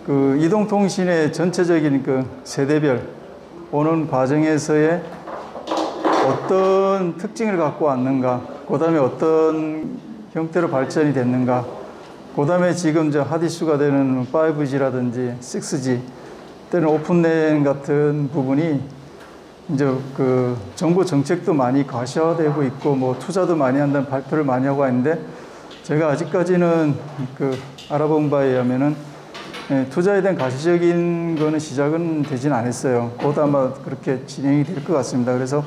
그 이동통신의 전체적인 그 세대별 오는 과정에서의 어떤 특징을 갖고 왔는가, 그 다음에 어떤 형태로 발전이 됐는가, 그 다음에 지금 저 핫이슈가 되는 5G라든지 6G 또는 오픈랜 같은 부분이 이제 그 정부 정책도 많이 가시화되고 있고 뭐 투자도 많이 한다는 발표를 많이 하고 있는데, 제가 아직까지는 그 알아본 바에 의하면은 투자에 대한 가시적인 거는 시작은 되진 않았어요. 곧 아마 그렇게 진행이 될 것 같습니다. 그래서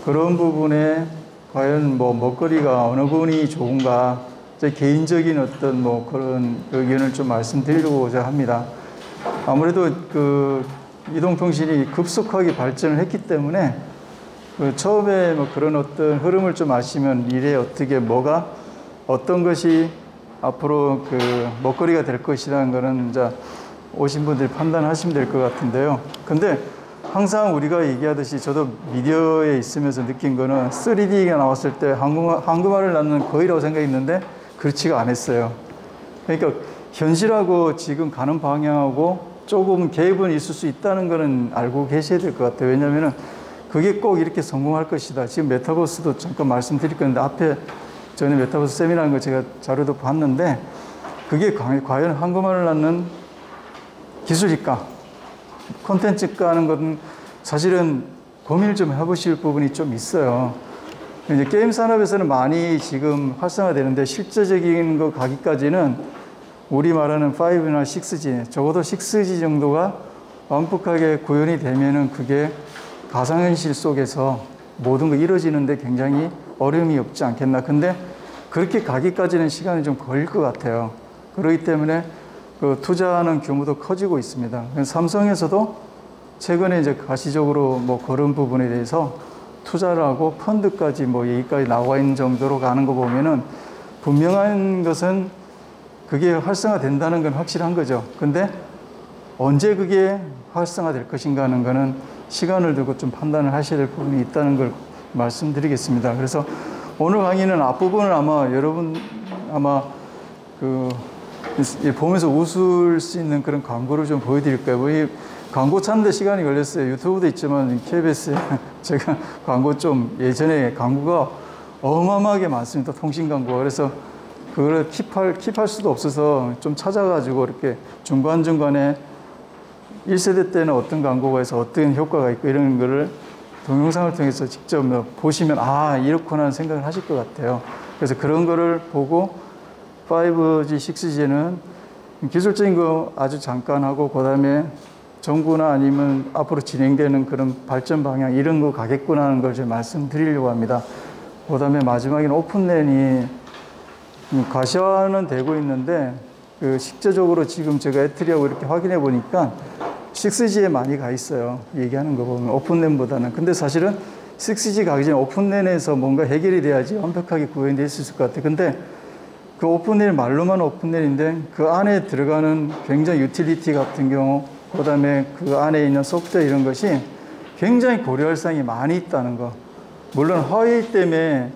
그런 부분에 과연 뭐 먹거리가 어느 부분이 좋은가, 제 개인적인 어떤 뭐 그런 의견을 좀 말씀드리려고자 합니다. 아무래도 그 이동통신이 급속하게 발전을 했기 때문에 그 처음에 뭐 그런 어떤 흐름을 좀 아시면 미래에 어떻게 뭐가 어떤 것이 앞으로 그 먹거리가 될 것이라는 거는 이제 오신 분들이 판단하시면 될 것 같은데요. 근데 항상 우리가 얘기하듯이 저도 미디어에 있으면서 느낀 거는 3D가 나왔을 때 한국말을 낳는 거의라고 생각했는데 그렇지가 않았어요. 그러니까 현실하고 지금 가는 방향하고 조금 갭은 있을 수 있다는 거는 알고 계셔야 될 것 같아요. 왜냐면은 그게 꼭 이렇게 성공할 것이다. 지금 메타버스도 잠깐 말씀드릴 건데, 앞에 전에 메타버스 세미나하는 거 제가 자료도 봤는데, 그게 과연 한국말을 낳는 기술일까? 콘텐츠일까 하는 건 사실은 고민을 좀 해보실 부분이 좀 있어요. 이제 게임 산업에서는 많이 지금 활성화되는데, 실제적인 거 가기까지는 우리 말하는 5나 6G, 적어도 6G 정도가 완벽하게 구현이 되면은 그게 가상현실 속에서 모든 거 이루어지는데 굉장히 어려움이 없지 않겠나. 근데 그렇게 가기까지는 시간이 좀 걸릴 것 같아요. 그렇기 때문에 그 투자하는 규모도 커지고 있습니다. 삼성에서도 최근에 이제 가시적으로 뭐 그런 부분에 대해서 투자를 하고 펀드까지 뭐 얘기까지 나와 있는 정도로 가는 거 보면은 분명한 것은 그게 활성화된다는 건 확실한 거죠. 근데 언제 그게 활성화될 것인가 하는 거는 시간을 두고 좀 판단을 하셔야 될 부분이 있다는 걸 말씀드리겠습니다. 그래서 오늘 강의는 앞부분을 아마 여러분 아마 그 보면서 웃을 수 있는 그런 광고를 좀 보여드릴 거예요. 이 광고 찾는데 시간이 걸렸어요. 유튜브도 있지만 KBS에 제가 광고 좀 예전에 광고가 어마어마하게 많습니다. 통신 광고. 그래서 그걸 킵할 수도 없어서 좀 찾아가지고 이렇게 중간중간에 1세대 때는 어떤 광고가 해서 어떤 효과가 있고 이런 거를 동영상을 통해서 직접 보시면 아, 이렇구나 생각을 하실 것 같아요. 그래서 그런 거를 보고 5G, 6G는 기술적인 거 아주 잠깐 하고 그 다음에 정부나 아니면 앞으로 진행되는 그런 발전 방향 이런 거 가겠구나 하는 걸 좀 말씀드리려고 합니다. 그 다음에 마지막에는 오픈랜이 가시화는 되고 있는데 그 실제적으로 지금 제가 애트리하고 이렇게 확인해 보니까 6G에 많이 가 있어요. 얘기하는 거 보면 오픈랜보다는. 근데 사실은 6G 가기 전에 오픈랜에서 뭔가 해결이 돼야지 완벽하게 구현될 수 있을 것 같아요. 근데 그 오픈랜 말로만 오픈랜인데 그 안에 들어가는 굉장히 유틸리티 같은 경우 그 다음에 그 안에 있는 소프트웨어 이런 것이 굉장히 고려할 사항이 많이 있다는 거. 물론 화웨이 때문에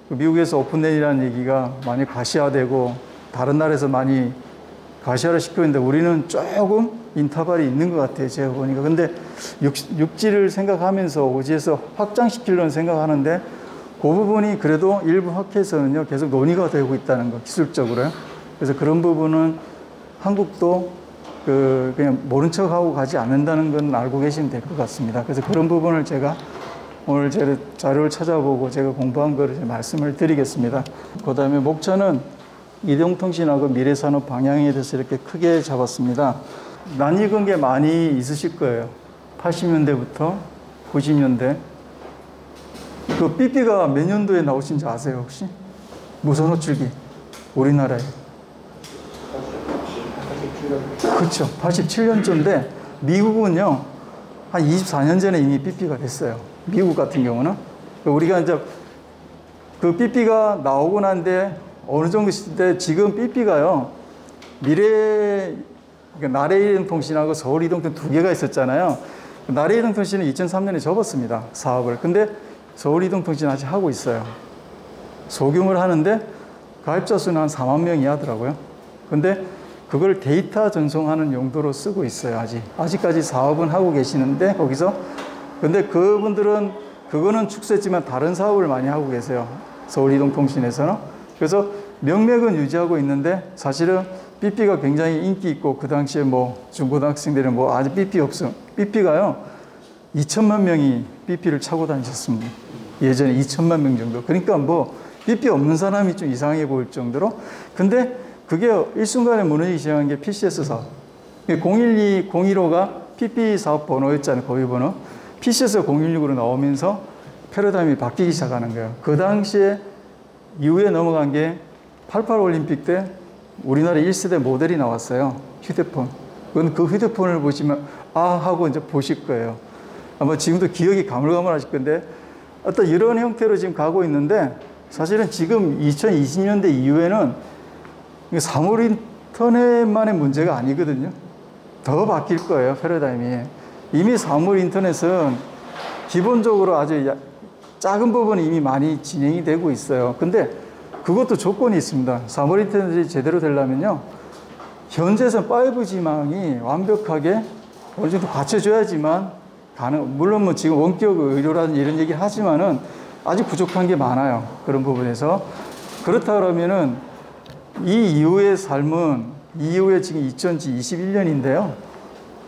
미국에서 오픈랜이라는 얘기가 많이 가시화되고 다른 나라에서 많이 가시화를 시키고 있는데 우리는 조금 인터벌이 있는 것 같아요. 제가 보니까. 근데 6G를 생각하면서 5G에서 확장시키려는 생각하는데 그 부분이 그래도 일부 학회에서는요 계속 논의가 되고 있다는 거, 기술적으로요. 그래서 그런 부분은 한국도 그냥 모른 척하고 가지 않는다는 건 알고 계시면 될 것 같습니다. 그래서 그런 부분을 제가 오늘 제 자료를 찾아보고 제가 공부한 거를 말씀을 드리겠습니다. 그 다음에 목차는 이동통신하고 미래산업 방향에 대해서 이렇게 크게 잡았습니다. 낯익은 게 많이 있으실 거예요. 80년대부터 90년대. 그 삐삐가 몇 년도에 나오신지 아세요, 혹시? 무선 호출기. 우리나라에. 그렇죠. 87년쯤인데 미국은요, 한 24년 전에 이미 삐삐가 됐어요. 미국 같은 경우는. 우리가 이제 그 삐삐가 나오고 난데 어느 정도 시대 지금 삐삐가요, 나래이동통신하고 서울이동통신 두 개가 있었잖아요. 나래이동통신은 2003년에 접었습니다. 사업을. 근데 서울이동통신 아직 하고 있어요. 소규모를 하는데 가입자 수는 한 4만 명이 하더라고요. 근데 그걸 데이터 전송하는 용도로 쓰고 있어요. 아직까지 사업은 하고 계시는데 거기서. 근데 그분들은 그거는 축소했지만 다른 사업을 많이 하고 계세요. 서울이동통신에서는. 그래서 명맥은 유지하고 있는데 사실은 삐삐가 굉장히 인기 있고 그 당시에 뭐 중고등학생들은 뭐 아직 삐삐 없음. 삐삐가요 2천만 명이 삐삐를 차고 다니셨습니다. 예전에 2천만 명 정도. 그러니까 뭐 삐삐 없는 사람이 좀 이상해 보일 정도로. 근데 그게 일순간에 무너지기 시작한 게 PCS 사업. 012, 015가 삐삐 사업 번호였잖아요. 거기 번호. PCS가 016으로 나오면서 패러다임이 바뀌기 시작하는 거예요. 그 당시에 이후에 넘어간 게 88 올림픽 때 우리나라 1세대 모델이 나왔어요. 휴대폰. 그 휴대폰을 보시면 아 하고 이제 보실 거예요. 아마 지금도 기억이 가물가물하실 건데 어떤 이런 형태로 지금 가고 있는데 사실은 지금 2020년대 이후에는 사물 인터넷만의 문제가 아니거든요. 더 바뀔 거예요. 패러다임이. 이미 사물 인터넷은 기본적으로 아주 작은 부분이 이미 많이 진행이 되고 있어요. 근데 그것도 조건이 있습니다. 사물 인터넷이 제대로 되려면요. 현재에서는 5G망이 완벽하게 어느 정도 갖춰줘야지만 물론 뭐 지금 원격 의료라는 이런 얘기 하지만은 아직 부족한 게 많아요. 그런 부분에서. 그렇다 그러면은 이 이후의 삶은 이후에 지금 2021년인데요.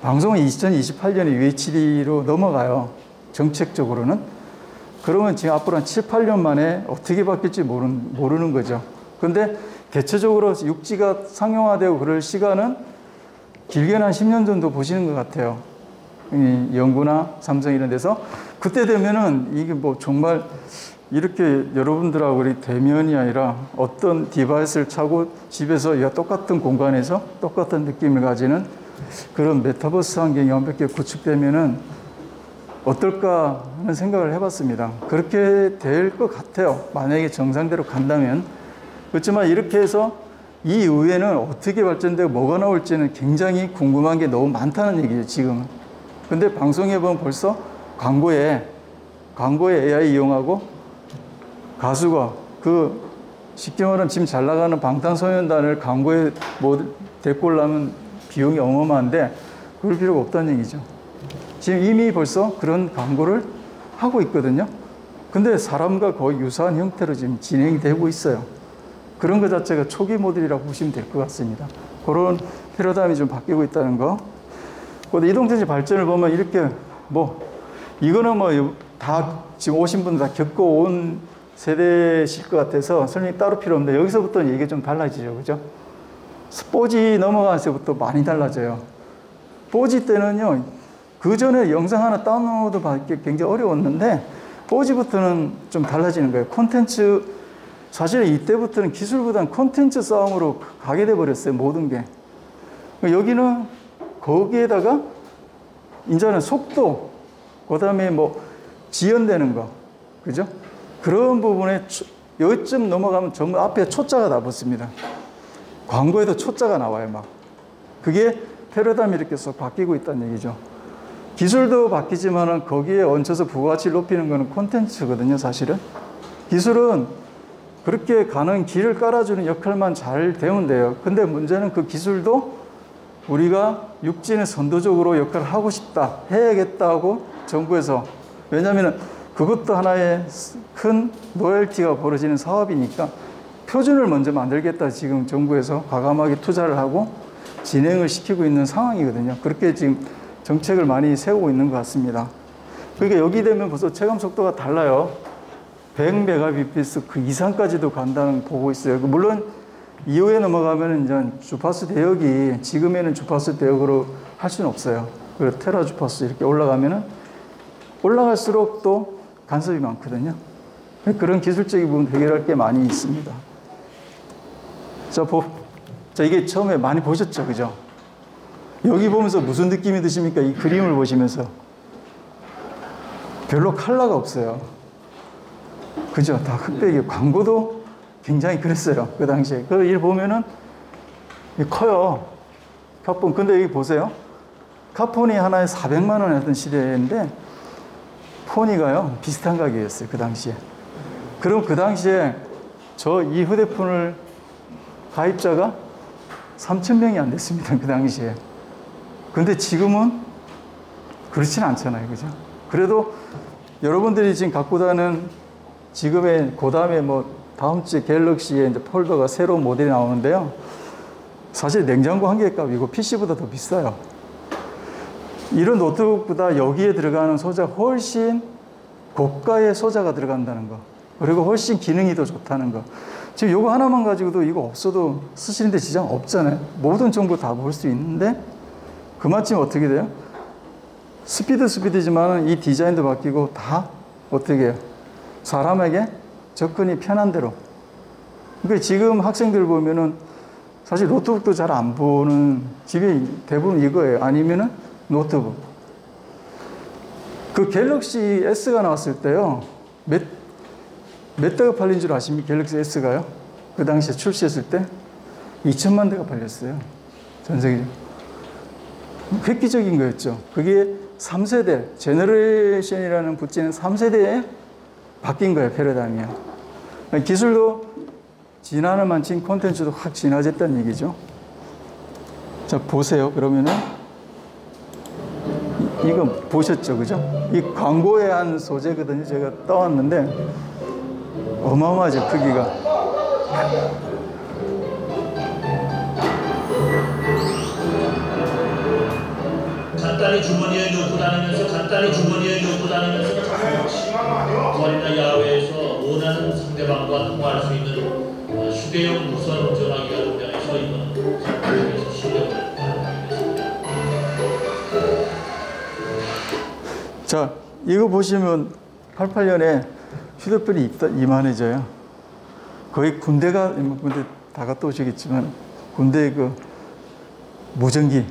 방송은 2028년에 UHD로 넘어가요. 정책적으로는. 그러면 지금 앞으로 한 7, 8년 만에 어떻게 바뀔지 모르는 거죠. 근데 대체적으로 6G가 상용화되고 그럴 시간은 길게는 한 10년 정도 보시는 것 같아요. 영구나 삼성 이런 데서. 그때 되면은 이게 뭐 정말 이렇게 여러분들하고 우리 대면이 아니라 어떤 디바이스를 차고 집에서 똑같은 공간에서 똑같은 느낌을 가지는 그런 메타버스 환경이 완벽하게 구축되면은 어떨까 하는 생각을 해봤습니다. 그렇게 될 것 같아요. 만약에 정상대로 간다면. 그렇지만 이렇게 해서 이 이후에는 어떻게 발전되고 뭐가 나올지는 굉장히 궁금한 게 너무 많다는 얘기죠, 지금은. 근데 방송에 보면 벌써 광고에 AI 이용하고 가수가 쉽게 말하면 지금 잘 나가는 방탄소년단을 광고에 데리고 오려면 비용이 어마어마한데 그럴 필요가 없다는 얘기죠. 지금 이미 벌써 그런 광고를 하고 있거든요. 근데 사람과 거의 유사한 형태로 지금 진행이 되고 있어요. 그런 것 자체가 초기 모델이라고 보시면 될 것 같습니다. 그런 패러다임이 좀 바뀌고 있다는 거. 이동통신 발전을 보면 이렇게 이거는 다 지금 오신 분들 다 겪어온 세대실 것 같아서 설명이 따로 필요 없는데 여기서부터는 이게 좀 달라지죠. 그죠? 4G 넘어가서부터 많이 달라져요. 4G 때는요, 그 전에 영상 하나 다운로드 받기 굉장히 어려웠는데 4G부터는 좀 달라지는 거예요. 콘텐츠, 사실 이때부터는 기술보다는 콘텐츠 싸움으로 가게 돼 버렸어요. 모든 게. 여기는 거기에다가 이제는 속도, 그 다음에 지연되는 거, 그죠? 그런 부분에 여기쯤 넘어가면 전부 앞에 초짜가 다 붙습니다. 광고에도 초짜가 나와요, 막. 그게 패러다임이 이렇게 쏙 바뀌고 있다는 얘기죠. 기술도 바뀌지만은 거기에 얹혀서 부가가치를 높이는 거는 콘텐츠거든요, 사실은. 기술은 그렇게 가는 길을 깔아주는 역할만 잘 되면 돼요. 근데 문제는 그 기술도 우리가 6G는 선도적으로 역할을 하고 싶다, 해야겠다고 정부에서. 왜냐하면 그것도 하나의 큰 로열티가 벌어지는 사업이니까 표준을 먼저 만들겠다 지금 정부에서 과감하게 투자를 하고 진행을 시키고 있는 상황이거든요. 그렇게 지금 정책을 많이 세우고 있는 것 같습니다. 그러니까 여기 되면 벌써 체감 속도가 달라요. 100Mbps 그 이상까지도 간다는 보고 있어요. 물론 이후에 넘어가면 이제 주파수 대역이 지금에는 주파수 대역으로 할 수는 없어요. 그리고 테라 주파수 이렇게 올라가면은 올라갈수록 또 간섭이 많거든요. 그런 기술적인 부분 해결할 게 많이 있습니다. 자, 이게 처음에 많이 보셨죠, 그죠? 여기 보면서 무슨 느낌이 드십니까? 이 그림을 보시면서 별로 컬러가 없어요. 그죠? 다 흑백이에요. 광고도 굉장히 그랬어요. 그 당시에. 그 일 보면은 커요. 카폰. 근데 여기 보세요. 카폰이 하나에 400만 원 했던 시대인데 포니가요 비슷한 가격이었어요. 그 당시에. 그럼 그 당시에 이 휴대폰을 가입자가 3,000명이 안 됐습니다. 그 당시에. 근데 지금은 그렇진 않잖아요. 그죠? 그래도 여러분들이 지금 갖고 다니는 지금의, 그 다음에 뭐 다음 주에 갤럭시에 이제 폴더가 새로운 모델이 나오는데요. 사실 냉장고 한 개 값이고 PC보다 더 비싸요. 이런 노트북보다 여기에 들어가는 소자가 훨씬 고가의 소자가 들어간다는 거. 그리고 훨씬 기능이 더 좋다는 거. 지금 요거 하나만 가지고도 이거 없어도 쓰시는데 지장 없잖아요. 모든 정보 다 볼 수 있는데 그만큼 어떻게 돼요? 스피드지만 이 디자인도 바뀌고 다 어떻게 해요? 사람에게 접근이 편한 대로. 그러니까 지금 학생들 보면은 사실 노트북도 잘 안 보는 집이 대부분 이거예요. 아니면은 노트북. 그 갤럭시 S가 나왔을 때요. 몇 대가 팔린 줄 아십니까? 갤럭시 S가요? 그 당시에 출시했을 때 2천만 대가 팔렸어요. 전 세계적으로. 획기적인 거였죠. 그게 3세대, 제너레이션이라는 붙이는 3세대에 바뀐 거예요, 패러다임이요. 기술도 진화는 많지 콘텐츠도 확 진화했다는 얘기죠. 자, 보세요. 그러면은 이거 보셨죠, 그죠? 이 광고에 한 소재거든요. 제가 떠왔는데 어마어마하죠, 크기가. 간단히 주머니에 넣고 다니면서 거리나 야외에서 원하는 상대방과 통화할 수 있는 휴대용 무선 전화기가 등장해서 이거는 상대방에서 실력을 발휘했습니다. 자, 이거 보시면 88년에 휴대폰이 이만해져요. 거의 군대 다 갔다 오시겠지만 군대 그 무전기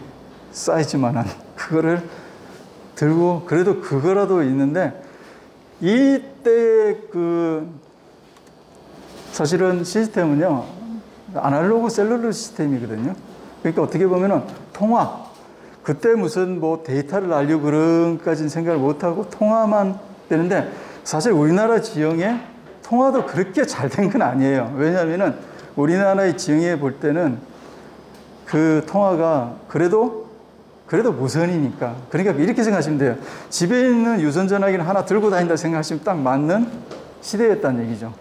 사이즈만한 그거를 들고, 그래도 그거라도 있는데 이때 그 사실은 시스템은요 아날로그 셀룰러 시스템이거든요. 그러니까 어떻게 보면은 통화, 그때 무슨 뭐 데이터를 날리고 그런까지는 생각을 못하고 통화만 되는데, 사실 우리나라 지형에 통화도 그렇게 잘 된 건 아니에요. 왜냐하면은 우리나라의 지형에 볼 때는 그 통화가 그래도 무선이니까. 그러니까 이렇게 생각하시면 돼요. 집에 있는 유선 전화기는 하나 들고 다닌다 생각하시면 딱 맞는 시대였다는 얘기죠.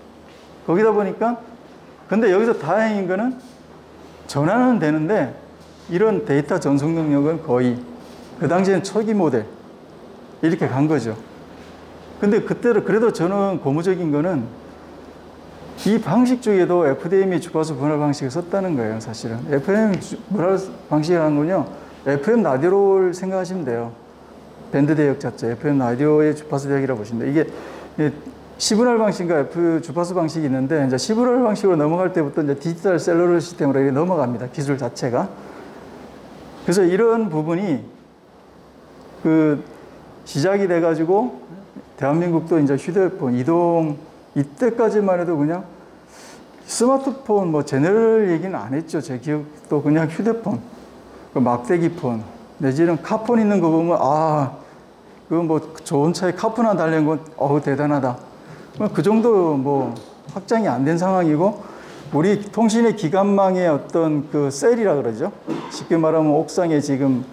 거기다 보니까, 근데 여기서 다행인 거는 전화는 되는데 이런 데이터 전송 능력은 거의 그 당시에는 초기 모델 이렇게 간 거죠. 근데 그때도 그래도 저는 고무적인 거는 이 방식 중에도 FDM이 주파수 분할 방식을 썼다는 거예요, 사실은. FM 분할 방식이라는 건요, FM 라디오를 생각하시면 돼요. 밴드 대역 자체, FM 라디오의 주파수 대역이라고 보시면 돼요. 이게 C분할 방식과 F 주파수 방식이 있는데, 이제 C분할 방식으로 넘어갈 때부터 이제 디지털 셀룰러 시스템으로 이렇게 넘어갑니다. 기술 자체가. 그래서 이런 부분이 그 시작이 돼가지고 대한민국도 이제 휴대폰 이동, 이때까지만 해도 그냥 스마트폰 뭐 제너럴 얘기는 안 했죠. 제 기억도 그냥 휴대폰, 그 막대기폰, 내지는 카폰 있는 거 보면 그거 뭐 좋은 차에 카폰 하나 달린 건 대단하다. 그 정도 뭐 확장이 안 된 상황이고, 우리 통신의 기관망의 어떤 그 셀이라 그러죠. 쉽게 말하면 옥상에 지금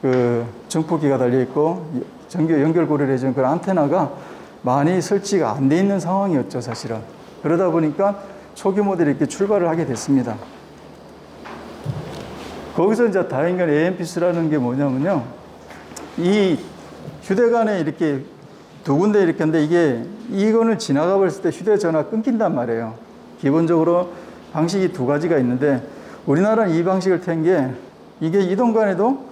그 증폭기가 달려 있고 연결고리를 해주는 그런 안테나가 많이 설치가 안 돼 있는 상황이었죠, 사실은. 그러다 보니까 초기 모델이 이렇게 출발을 하게 됐습니다. 거기서 이제 다행인 AMPS라는 게 뭐냐면요, 이 휴대관에 이렇게 두 군데 이렇게 하는데 이거는 지나가 버렸을 때 휴대전화 끊긴단 말이에요. 기본적으로 방식이 두 가지가 있는데, 우리나라는 이 방식을 택한 게, 이게 이동간에도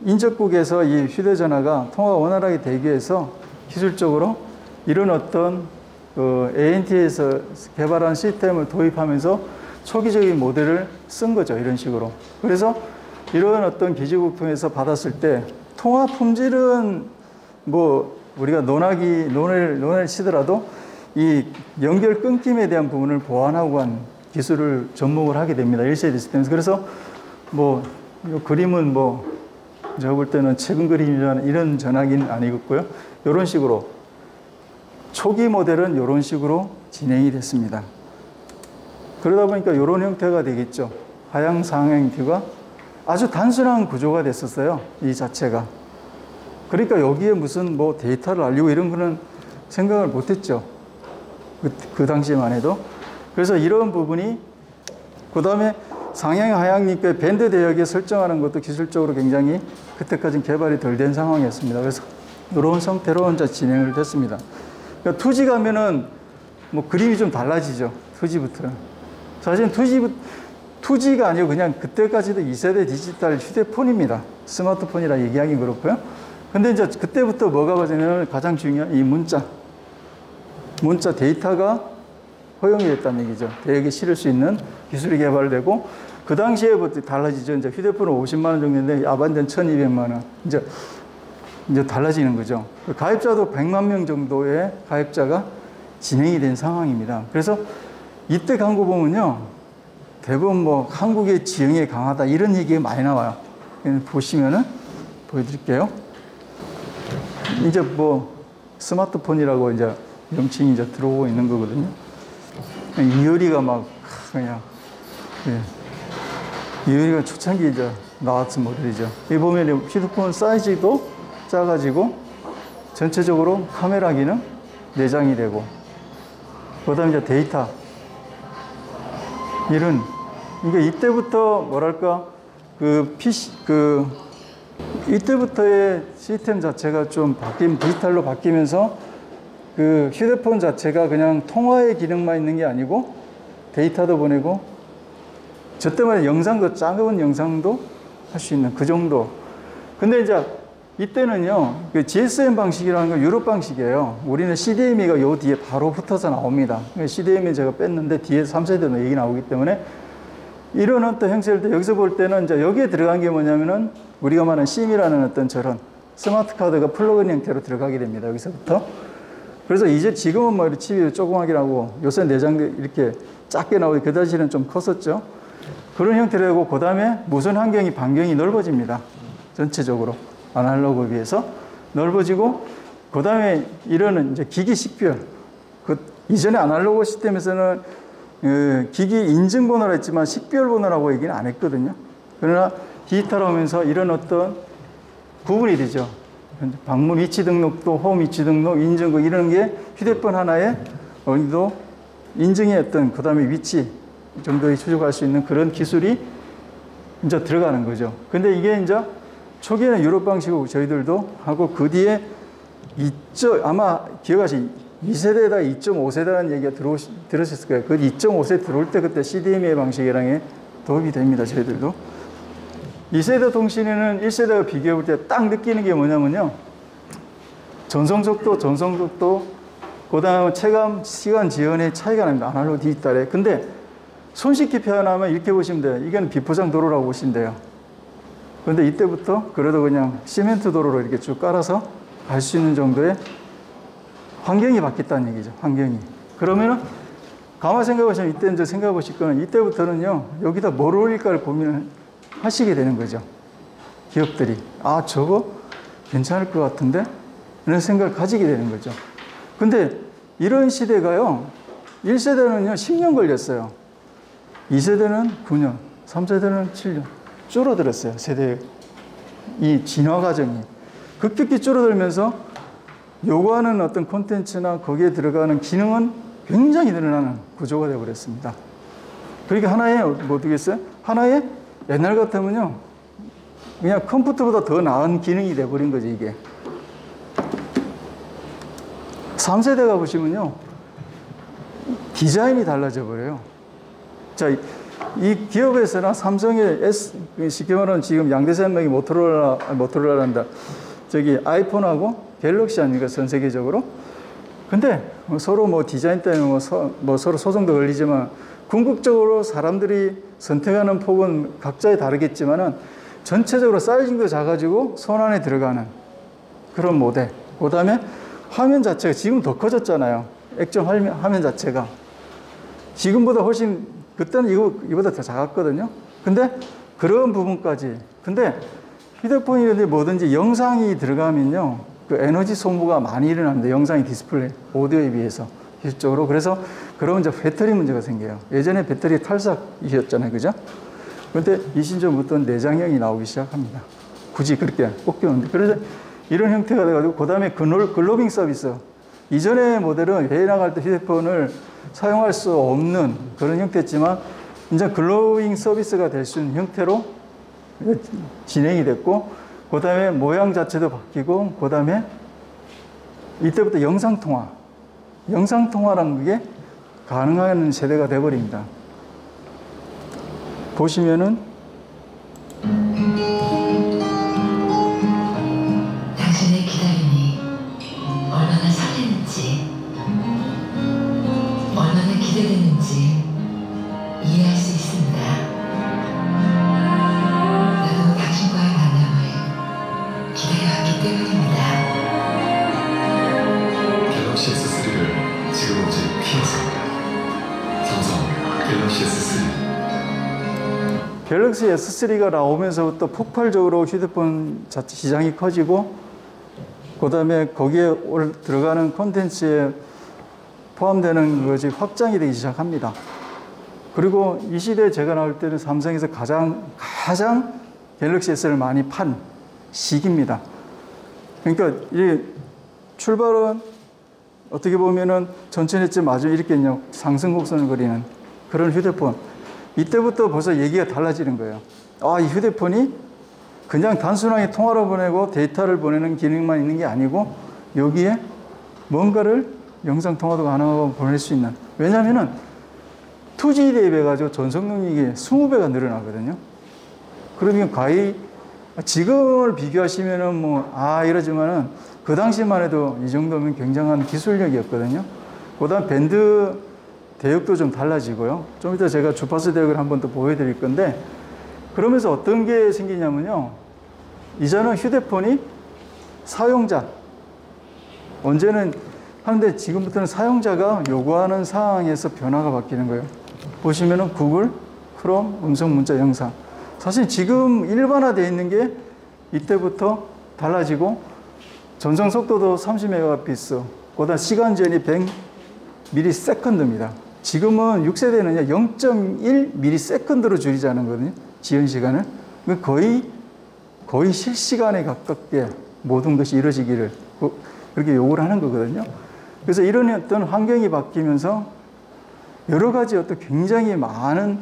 인접국에서 이 휴대전화가 통화가 원활하게 되기 위해서 기술적으로 이런 어떤 ANT에서 개발한 시스템을 도입하면서 초기적인 모델을 쓴 거죠. 이런 식으로. 그래서 이런 어떤 기지국통에서 받았을 때 통화 품질은 뭐 우리가 논을 치더라도 이 연결 끊김에 대한 부분을 보완하고 한 기술을 접목을 하게 됩니다. 1세대 시스템에서. 그래서 뭐 이 그림은 뭐 제가 볼 때는 최근 그림이라는 이런 전화기는 아니겠고요. 이런 식으로 초기 모델은 이런 식으로 진행이 됐습니다. 그러다 보니까 이런 형태가 되겠죠. 하향 상향 뷰가 아주 단순한 구조가 됐었어요. 이 자체가. 그러니까 여기에 무슨 뭐 데이터를 알리고 이런 거는 생각을 못 했죠. 그 당시만 해도. 그래서 이런 부분이, 그 다음에 상향 하향님께 밴드 대역에 설정하는 것도 기술적으로 굉장히 그때까지는 개발이 덜 된 상황이었습니다. 그래서 이런 형태로 혼자 진행을 됐습니다. 그러니까 2G 가면은 뭐 그림이 좀 달라지죠. 2G부터는. 사실 2G가 아니고 그냥 그때까지도 2세대 디지털 휴대폰입니다. 스마트폰이라 얘기하긴 그렇고요. 근데 이제 그때부터 뭐가 가지냐면 가장 중요한 이 문자 데이터가 허용이 됐다는 얘기죠. 대역에 실을 수 있는 기술이 개발되고, 그 당시에부터 달라지죠. 이제 휴대폰은 50만 원 정도인데 아반떼는 1,200만 원. 이제 달라지는 거죠. 가입자도 100만 명 정도의 가입자가 진행이 된 상황입니다. 그래서 이때 광고 보면요, 대부분 뭐 한국의 지형이 강하다 이런 얘기가 많이 나와요. 보시면은 보여드릴게요. 이제 뭐 스마트폰이라고 이제 명칭이 이제 들어오고 있는 거거든요. 이효리가 막 그냥, 이효리가 초창기 이제 나왔던 모델이죠. 여기 보면 휴대폰 사이즈도 작아지고 전체적으로 카메라 기능 내장이 되고, 그다음에 이제 데이터 이런, 이게 이때부터 뭐랄까 이때부터의 시스템 자체가 좀 디지털로 바뀌면서 그 휴대폰 자체가 그냥 통화의 기능만 있는 게 아니고 데이터도 보내고, 저 때문에 영상도, 작은 영상도 할 수 있는 그 정도. 근데 이제 이때는요, 그 GSM 방식이라는 건 유럽 방식이에요. 우리는 CDMA가 요 뒤에 바로 붙어서 나옵니다. CDMA 제가 뺐는데 뒤에 3세대는 얘기 나오기 때문에 이런 어떤 형태를 때 여기서 볼 때는 이제 여기에 들어간 게 뭐냐면은 우리가 말하는 심이라는 어떤 저런 스마트 카드가 플러그인 형태로 들어가게 됩니다. 여기서부터. 그래서 이제 지금은 뭐 칩이 조그마게 나고 요새 내장도 이렇게 작게 나오고 그 당시에는 좀 컸었죠. 그런 형태로 하고, 그 다음에 무선 환경이 반경이 넓어집니다. 전체적으로. 아날로그에 비해서 넓어지고, 그 다음에 이런 이제 기기 식별. 이전에 아날로그 시스템에서는 기기 인증 번호라 했지만 식별 번호라고 얘기는 안 했거든요. 그러나 디지털 하면서 이런 어떤 구분이 되죠. 방문 위치 등록도, 홈 위치 등록, 인증고 이런 게 휴대폰 하나에 어느 정도 인증의 어떤, 그 다음에 위치 정도에 추적할 수 있는 그런 기술이 이제 들어가는 거죠. 근데 이게 이제 초기에는 유럽 방식으로 저희들도 하고, 그 뒤에 아마 기억하시 2세대에다 2.5세대라는 얘기가 들으셨을 거예요. 그 2.5세대 들어올 때 그때 CDMA 방식이랑 도움이 됩니다. 저희들도. 2세대 통신에는 1세대와 비교해 볼 때 딱 느끼는 게 뭐냐면요, 전송속도, 그 다음에 체감, 시간 지연의 차이가 납니다. 아날로그 디지털에. 근데 손쉽게 표현하면 이렇게 보시면 돼요. 이건 비포장 도로라고 보시면 돼요. 그런데 이때부터 그래도 그냥 시멘트 도로로 이렇게 쭉 깔아서 갈 수 있는 정도의 환경이 바뀌었다는 얘기죠. 환경이. 그러면은 가만 생각하시면 이때 이제 생각해 보실 거는, 이때부터는요, 여기다 뭘 올릴까를 고민을 하시게 되는 거죠. 기업들이. 아, 저거 괜찮을 것 같은데? 이런 생각을 가지게 되는 거죠. 근데 이런 시대가요, 1세대는요, 10년 걸렸어요. 2세대는 9년, 3세대는 7년. 줄어들었어요. 세대의 이 진화 과정이. 급격히 줄어들면서 요구하는 어떤 콘텐츠나 거기에 들어가는 기능은 굉장히 늘어나는 구조가 되어버렸습니다. 그러니까 하나의, 뭐 어떻겠어요? 하나의 옛날 같으면요, 그냥 컴퓨터보다 더 나은 기능이 돼버린 거지, 이게. 3세대 가보시면요, 디자인이 달라져 버려요. 자, 이 기업에서나 삼성의 쉽게 말하면 지금 양대 산맥이 모토로라란다. 저기 아이폰하고 갤럭시 아닙니까, 전 세계적으로. 근데 서로 뭐 디자인 때문에 뭐 서로 소송도 걸리지만, 궁극적으로 사람들이 선택하는 폭은 각자에 다르겠지만은 전체적으로 사이즈도 작아지고 손 안에 들어가는 그런 모델. 그 다음에 화면 자체가 지금 더 커졌잖아요. 액정 화면 자체가. 지금보다 훨씬, 그때는 이거보다 더 작았거든요. 근데 그런 부분까지. 근데 휴대폰이든지 뭐든지 영상이 들어가면요, 그 에너지 소모가 많이 일어납니다. 영상이 디스플레이, 오디오에 비해서. 기술적으로. 그래서 그러면 이제 배터리 문제가 생겨요. 예전에 배터리 탈삭이었잖아요. 그죠? 그런데 20년부터 내장형이 나오기 시작합니다. 굳이 그렇게 꼭 끼우는데. 그래서 이런 형태가 돼가지고, 그 다음에 글로빙 서비스. 이전의 모델은 해외 나갈 때 휴대폰을 사용할 수 없는 그런 형태였지만, 이제 글로빙 서비스가 될 수 있는 형태로 진행이 됐고, 그 다음에 모양 자체도 바뀌고, 그 다음에 이때부터 영상통화라는 게 가능한 세대가 돼버립니다. 보시면은 당신의 기다림이 얼마나 설레는지, 얼마나 기대되는지 이해할 수 있습니다. 나도 당신과의 만남을 기다려왔기 때문입니다. 갤럭시 S3를 지금 오직 키웠습니다. 삼성 갤럭시 S3. 갤럭시 S3가 나오면서부터 폭발적으로 휴대폰 자체 시장이 커지고, 그 다음에 거기에 들어가는 콘텐츠에 포함되는 것이 확장이 되기 시작합니다. 그리고 이 시대에 제가 나올 때는 삼성에서 가장 갤럭시 S를 많이 판 시기입니다. 그러니까 이 출발은 어떻게 보면은 천천히 했지만 마지막에 이렇게 그냥 상승곡선을 그리는 그런 휴대폰. 이때부터 벌써 얘기가 달라지는 거예요. 아, 이 휴대폰이 그냥 단순하게 통화를 보내고 데이터를 보내는 기능만 있는 게 아니고, 여기에 뭔가를 영상통화도 가능하고 보낼 수 있는. 왜냐면은 2G 대비해가지고 전송 능력이 20배가 늘어나거든요. 그러면 거의 지금을 비교하시면은 이러지만은 그 당시만 해도 이 정도면 굉장한 기술력이었거든요. 그 다음 밴드 대역도 좀 달라지고요. 좀 이따 제가 주파수 대역을 한번 더 보여드릴 건데, 그러면서 어떤 게 생기냐면요. 이제는 휴대폰이 사용자, 언제는 하는데 지금부터는 사용자가 요구하는 상황에서 변화가 바뀌는 거예요. 보시면은 구글, 크롬, 음성, 문자, 영상. 사실 지금 일반화되어 있는 게 이때부터 달라지고, 전송 속도도 30Mbps, 그다음 시간 지연이 100ms입니다. 지금은 6세대는 0.1ms로 줄이자는 거거든요. 지연 시간을. 거의 실시간에 가깝게 모든 것이 이루어지기를 그렇게 요구를 하는 거거든요. 그래서 이런 어떤 환경이 바뀌면서 여러 가지 어떤 굉장히 많은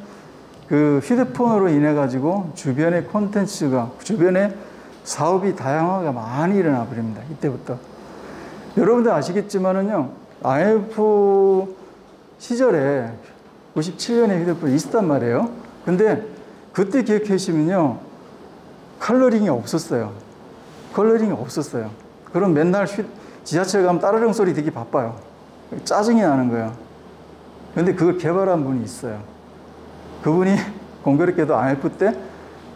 그 휴대폰으로 인해 가지고 주변의 콘텐츠가, 주변의 사업이 다양화가 많이 일어나 버립니다. 이때부터. 여러분들 아시겠지만은요, IMF 시절에 97년에 휴대폰이 있었단 말이에요. 근데 그때 기억해 주시면요, 컬러링이 없었어요. 그럼 맨날 지하철 가면 따르릉 소리 되게 바빠요. 짜증이 나는 거예요. 근데 그걸 개발한 분이 있어요. 그분이 공교롭게도 IMF 때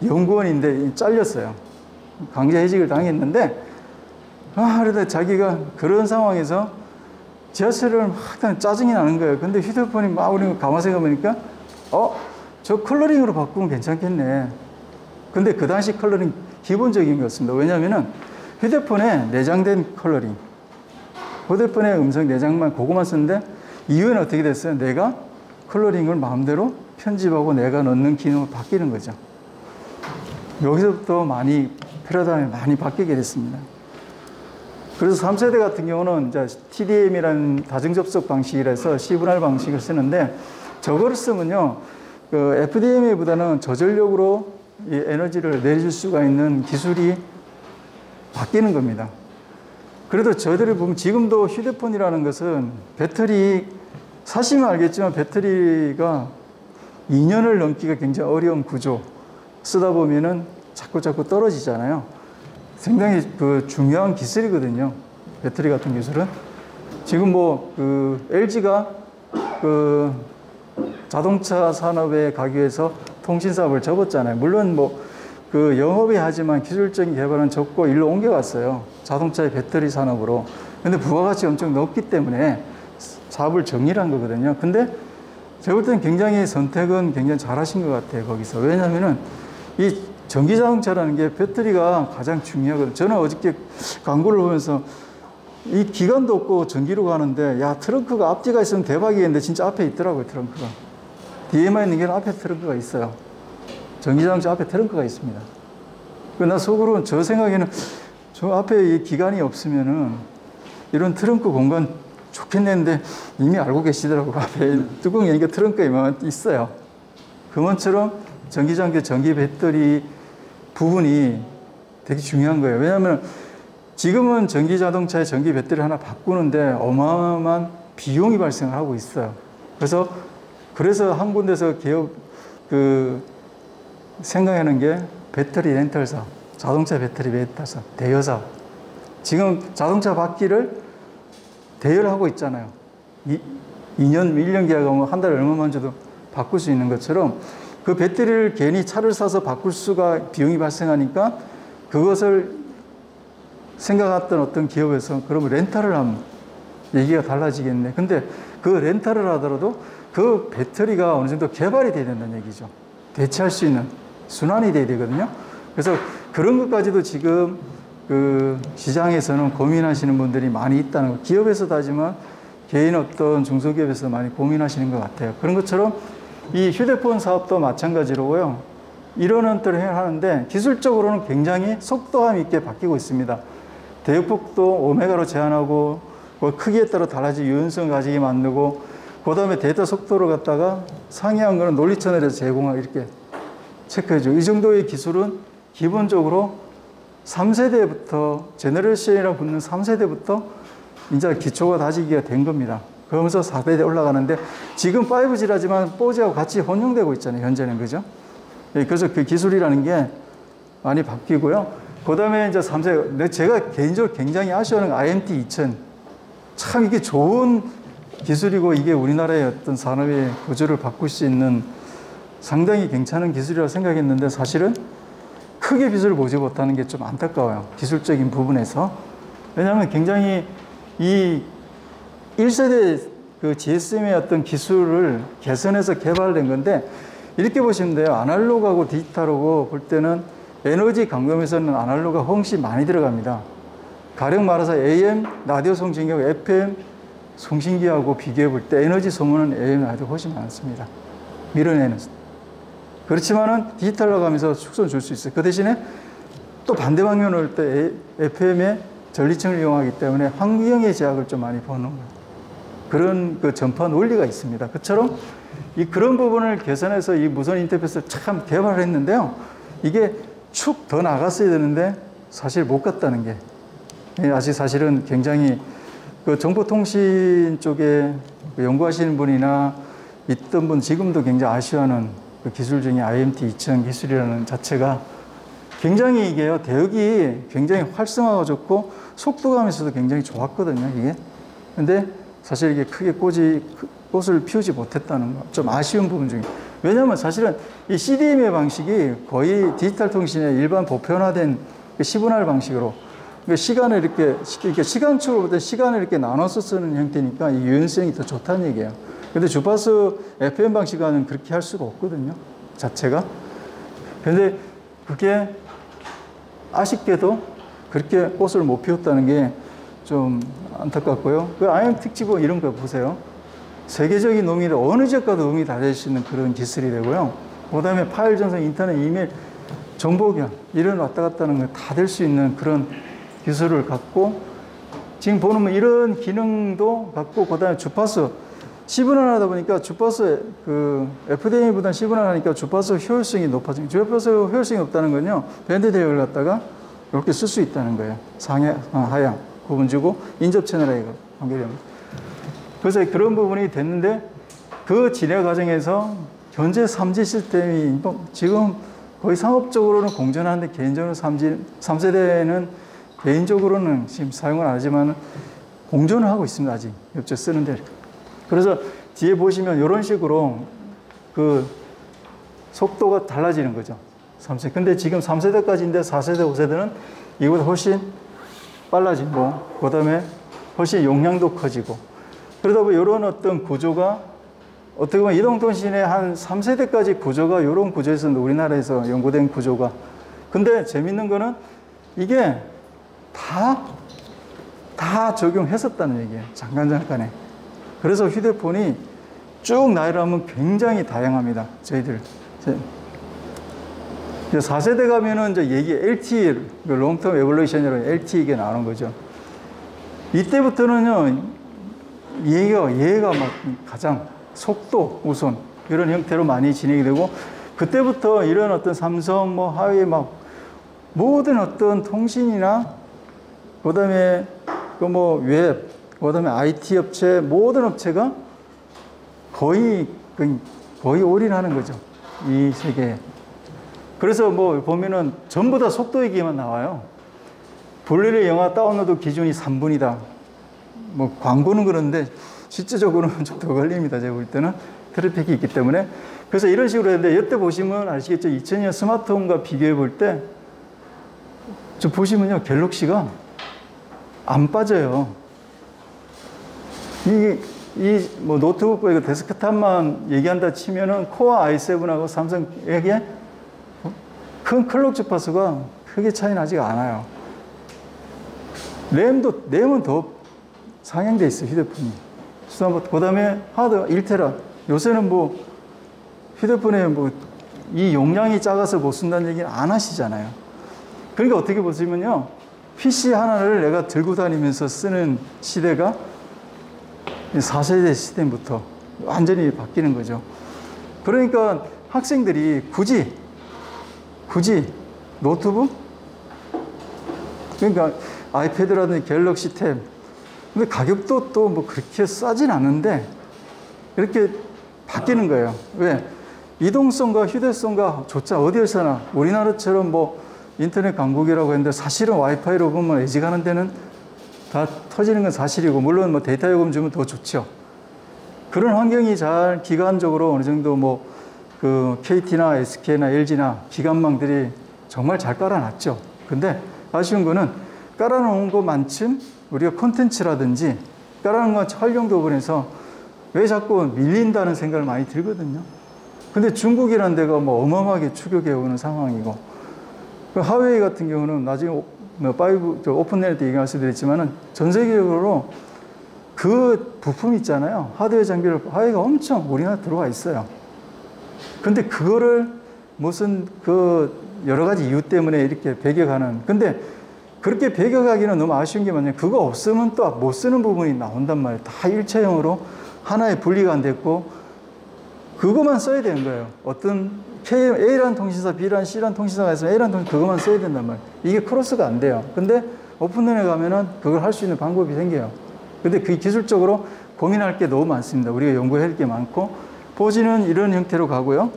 연구원인데 잘렸어요. 강제해직을 당했는데, 그러다 자기가 그런 상황에서 지하철을 막 짜증이 나는 거예요. 근데 휴대폰이 막 우리 가만 생각해보니까, 저 컬러링으로 바꾸면 괜찮겠네. 근데 그 당시 컬러링 기본적인 거였습니다. 왜냐면은 휴대폰에 내장된 컬러링, 휴대폰에 음성 내장만, 그거만 쓰는데, 이후에는 어떻게 됐어요? 내가 컬러링을 마음대로 편집하고 내가 넣는 기능으로 바뀌는 거죠. 여기서부터 패러다임이 많이 바뀌게 됐습니다. 그래서 3세대 같은 경우는 이제 TDM이라는 다중접속 방식이라서 CVR 방식을 쓰는데, 저거를 쓰면요, 그 FDMA보다는 저전력으로 이 에너지를 내줄 수가 있는 기술이 바뀌는 겁니다. 그래도 저희들이 보면 지금도 휴대폰이라는 것은 배터리, 사시면 알겠지만 배터리가 2년을 넘기가 굉장히 어려운 구조, 쓰다 보면은 자꾸 떨어지잖아요. 상당히 그 중요한 기술이거든요. 배터리 같은 기술은. 지금 LG가 그 자동차 산업에 가기 위해서 통신 사업을 접었잖아요. 물론 그 영업이 하지만 기술적인 개발은 접고 일로 옮겨갔어요. 자동차의 배터리 산업으로. 근데 부가가치가 엄청 높기 때문에 사업을 정리를 한 거거든요. 근데 제가 볼 때는 굉장히 선택은 굉장히 잘하신 것 같아요, 거기서. 왜냐면은 이 전기자동차라는 게 배터리가 가장 중요하거든요. 저는 어저께 광고를 보면서 이 기관도 없고 전기로 가는데, 야, 트렁크가 앞뒤가 있으면 대박이겠는데 진짜 앞에 있더라고요, 트렁크가. 뒤에만 있는 게 앞에 트렁크가 있어요. 전기자동차 앞에 트렁크가 있습니다. 나 속으로는 저 생각에는 저 앞에 이 기관이 없으면은 이런 트렁크 공간 좋겠는데 이미 알고 계시더라고. 앞에 뚜껑이 여니까 트렁크에 있어요. 그것처럼 전기장치, 전기 배터리 부분이 되게 중요한 거예요. 왜냐하면 지금은 전기 자동차에 전기 배터리 하나 바꾸는데 어마어마한 비용이 발생을 하고 있어요. 그래서 한 군데서 기업 생각하는 게 배터리 렌탈사, 자동차 배터리 렌탈사, 대여사. 지금 자동차 바퀴를 대여하고 있잖아요. 1년 계약하면 한 달에 얼마만 줘도 바꿀 수 있는 것처럼 그 배터리를 괜히 차를 사서 바꿀 수가 비용이 발생하니까 그것을 생각했던 어떤 기업에서 그러면 렌탈을 하면 얘기가 달라지겠네. 근데 그 렌탈을 하더라도 그 배터리가 어느 정도 개발이 돼야 된다는 얘기죠. 대체할 수 있는 순환이 돼야 되거든요. 그래서 그런 것까지도 지금 그 시장에서는 고민하시는 분들이 많이 있다는 거. 기업에서도 하지만 개인 어떤 중소기업에서 많이 고민하시는 것 같아요. 그런 것처럼 이 휴대폰 사업도 마찬가지로고요. 이런 것들을 하는데 기술적으로는 굉장히 속도감 있게 바뀌고 있습니다. 대역폭도 오메가로 제한하고 그 크기에 따라 달라진 유연성 가지게 만들고 그 다음에 데이터 속도를 갖다가 상이한 거는 논리 채널에서 제공하고 이렇게 체크해줘. 이 정도의 기술은 기본적으로 3세대부터 제너레이션이라고 붙는 3세대부터 이제 기초가 다지기가 된 겁니다. 그러면서 4세대 올라가는데 지금 5G라지만 4G하고 같이 혼용되고 있잖아요. 현재는. 그죠? 그래서 그 기술이라는 게 많이 바뀌고요. 그 다음에 이제 3세대. 제가 개인적으로 굉장히 아쉬워하는 IMT 2000. 참 이게 좋은 기술이고 이게 우리나라의 어떤 산업의 구조를 바꿀 수 있는 상당히 괜찮은 기술이라고 생각했는데 사실은 크게 빛을 보지 못하는 게 좀 안타까워요. 기술적인 부분에서. 왜냐하면 굉장히 이 1세대 그 GSM의 어떤 기술을 개선해서 개발된 건데 이렇게 보시면 돼요. 아날로그하고 디지털하고 볼 때는 에너지 감금에서는 아날로그가 훨씬 많이 들어갑니다. 가령 말해서 AM 라디오 송신기하고 FM 송신기하고 비교해 볼 때 에너지 소모는 AM 라디오 훨씬 많습니다. 밀어내는. 그렇지만은 디지털로 가면서 축소를 줄 수 있어요. 그 대신에 또 반대 방면으로 올 때 FM의 전리층을 이용하기 때문에 환경의 제약을 좀 많이 보는 거예요. 그런 그 전파 논리가 있습니다. 그처럼 그런 부분을 개선해서 이 무선 인터페이스를 참 개발을 했는데요. 이게 축 더 나갔어야 되는데 사실 못 갔다는 게 아직 사실은 굉장히 그 정보통신 쪽에 연구하시는 분이나 있던 분 지금도 굉장히 아쉬워하는 그 기술 중에 IMT 2000 기술이라는 자체가 굉장히 이게요. 대역이 굉장히 활성화가 좋고 속도감에서도 굉장히 좋았거든요. 이게. 근데 사실 이게 크게 꽃을 피우지 못했다는 거 좀 아쉬운 부분 중에. 왜냐하면 사실은 이 CDMA 방식이 거의 디지털 통신의 일반 보편화된 시분할 방식으로 시간을 이렇게 시간축으로부터 시간을 이렇게 나눠서 쓰는 형태니까 이 유연성이 더 좋다는 얘기예요. 근데 주파수 FM 방식과는 그렇게 할 수가 없거든요. 자체가. 근데 그게 아쉽게도 그렇게 꽃을 못 피웠다는 게 좀 안타깝고요. 그 IM 특집은 이런 거 보세요. 세계적인 의미를 어느 지역과도 의미 다 될 수 있는 그런 기술이 되고요. 그 다음에 파일 전송, 인터넷, 이메일, 정보교환 이런 왔다 갔다 하는 거 다 될 수 있는 그런 기술을 갖고 지금 보면 이런 기능도 갖고 그 다음에 주파수 시분할하다 보니까 주파수 그 FDM보다 시분할하니까 주파수 효율성이 높아지고 주파수 효율성이 없다는 건요. 밴드 대역을 갖다가 이렇게 쓸 수 있다는 거예요. 상하, 하향 구분 주고 인접 채널에 연결됩니다. 그래서 그런 부분이 됐는데 그 진행 과정에서 현재 3G 시스템이 지금 거의 상업적으로는 공전하는데 개인적으로 3세대는 개인적으로는 지금 사용을 안 하지만 공전을 하고 있습니다. 아직 옆쪽 쓰는데. 그래서 뒤에 보시면 이런 식으로 그 속도가 달라지는 거죠. 3세대. 근데 지금 3세대까지인데 4세대, 5세대는 이보다 훨씬 빨라지고, 그 다음에 훨씬 용량도 커지고. 그러다 보면 이런 어떤 구조가 어떻게 보면 이동통신의 한 3세대까지 구조가 이런 구조에서는 우리나라에서 연구된 구조가. 근데 재밌는 거는 이게 다 적용했었다는 얘기예요. 잠깐에. 그래서 휴대폰이 쭉 나열하면 굉장히 다양합니다. 저희들. 이제 4세대 가면은 이제 얘기 LTE, 롱텀 에볼루션이라고 LTE가 나오는 거죠. 이때부터는요, 얘가 막 가장 속도 우선 이런 형태로 많이 진행이 되고, 그때부터 이런 어떤 삼성, 뭐 하웨이 막 모든 어떤 통신이나 그다음에 그 뭐 웹, 그다음에 IT 업체 모든 업체가 거의 올인하는 거죠. 이 세계에. 그래서 뭐 보면은 전부 다 속도 얘기만 나와요. 본래의 영화 다운로드 기준이 3분이다. 뭐 광고는 그런데 실제적으로는 좀 더 걸립니다. 제가 볼 때는 트래픽이 있기 때문에. 그래서 이런 식으로 했는데 이때 보시면 아시겠죠? 2000년 스마트폰과 비교해 볼 때 저 보시면요, 갤럭시가 안 빠져요. 이 뭐 노트북 이거 데스크탑만 얘기한다 치면은 코어 i7하고 삼성에게 큰 클럭 주파수가 크게 차이 나지가 않아요. 램은 더 상향돼 있어요, 휴대폰이. 그 다음에 하드 1테라. 요새는 뭐 휴대폰에 뭐 이 용량이 작아서 못 쓴다는 얘기는 안 하시잖아요. 그러니까 어떻게 보시면요, PC 하나를 내가 들고 다니면서 쓰는 시대가 4세대 시대부터 완전히 바뀌는 거죠. 그러니까 학생들이 굳이 노트북? 그러니까 아이패드라든지 갤럭시 탭. 근데 가격도 또 뭐 그렇게 싸진 않은데 이렇게 바뀌는 거예요. 왜? 이동성과 휴대성과 조차 어디에서나 우리나라처럼 뭐 인터넷 강국이라고 했는데 사실은 와이파이로 보면 애지가는 데는 다 터지는 건 사실이고, 물론 뭐 데이터 요금 주면 더 좋죠. 그런 환경이 잘 기간적으로 어느 정도 뭐 그 KT나 SK나 LG나 기관망들이 정말 잘 깔아놨죠. 근데 아쉬운 거는 깔아놓은 것만큼 우리가 콘텐츠라든지 깔아놓은 것 활용도 부분에서 왜 자꾸 밀린다는 생각을 많이 들거든요. 근데 중국이라는 데가 뭐 어마어마하게 추격해 오는 상황이고, 하웨이 같은 경우는 나중에 오픈넷 얘기 말씀드렸지만은 전 세계적으로 그 부품 있잖아요. 하드웨어 장비를 하웨이가 엄청 우리나라 들어와 있어요. 근데 그거를 무슨 그 여러 가지 이유 때문에 이렇게 배격하는. 근데 그렇게 배격하기는 너무 아쉬운 게 뭐냐면 그거 없으면 또 못 쓰는 부분이 나온단 말이에요. 다 일체형으로 하나의 분리가 안 됐고 그것만 써야 되는 거예요. 어떤 A라는 통신사, B라는 C라는 통신사가 있으면 A라는 통신사 그것만 써야 된단 말이에요. 이게 크로스가 안 돼요. 근데 오픈넷에 가면은 그걸 할 수 있는 방법이 생겨요. 근데 그 기술적으로 고민할 게 너무 많습니다. 우리가 연구해야 할 게 많고, 포지는 이런 형태로 가고요.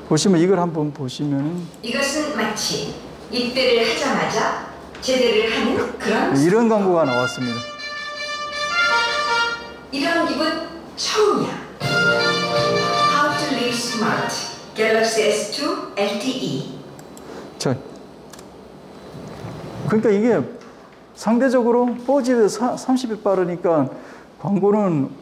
보시면 이걸 한번 보시면은 이것은 마치 입대를 하자마자 제대를 하는 그런 이런 광고가 나왔습니다. 이런 기분 처음이야. How to live smart. Galaxy S2 LTE. 그러니까 이게 상대적으로 4G에서 30배 빠르니까 광고는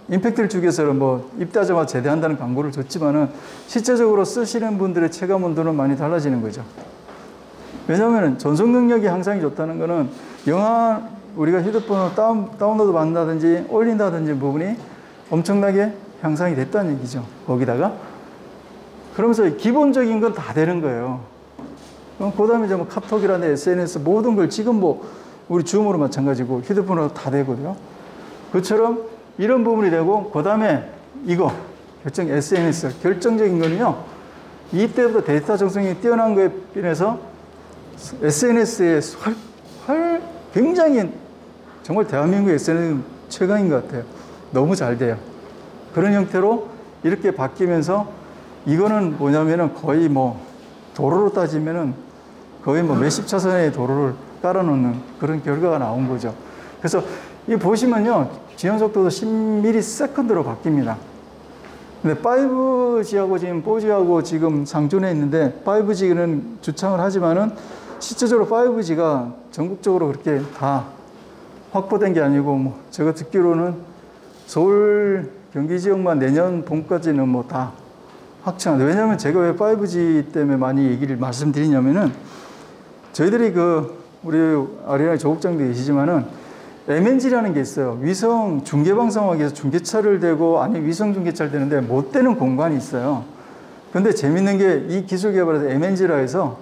임팩트를 주기 위해서 뭐 입대하자마자 제대한다는 광고를 줬지만은 실제적으로 쓰시는 분들의 체감 온도는 많이 달라지는 거죠. 왜냐하면 전송 능력이 향상이 좋다는 거는 영화 우리가 휴대폰으로 다운로드 받는다든지 올린다든지 부분이 엄청나게 향상이 됐다는 얘기죠. 거기다가. 그러면서 기본적인 건 다 되는 거예요. 그 다음에 이제 뭐 카톡이라든지 SNS 모든 걸 지금 뭐 우리 줌으로 마찬가지고 휴대폰으로 다 되거든요. 그처럼 이런 부분이 되고, 그 다음에 이거 SNS 결정적인 거는요. 이때부터 데이터 정성이 뛰어난 거에 비해서 SNS에 굉장히 정말 대한민국 SNS 최강인 것 같아요. 너무 잘 돼요. 그런 형태로 이렇게 바뀌면서 이거는 뭐냐면은 거의 뭐 도로로 따지면은 거의 뭐 몇십 차선의 도로를 깔아놓는 그런 결과가 나온 거죠. 그래서 이 보시면요, 지연 속도도 10ms로 바뀝니다. 근데 5G하고 지금 4G하고 지금 상존해 있는데 5G는 주창을 하지만은 실제적으로 5G가 전국적으로 그렇게 다 확보된 게 아니고, 뭐 제가 듣기로는 서울 경기 지역만 내년 봄까지는 뭐 다 확충한다. 왜냐하면 제가 왜 5G 때문에 많이 얘기를 말씀드리냐면은 저희들이 우리 아리랑 조국장도 계시지만은 MNG라는 게 있어요. 위성 중계방송하기 위해서 중계차를 대고, 아니 위성 중계차를 대는데 못 되는 공간이 있어요. 근데 재밌는 게 이 기술 개발에서 MNG라 해서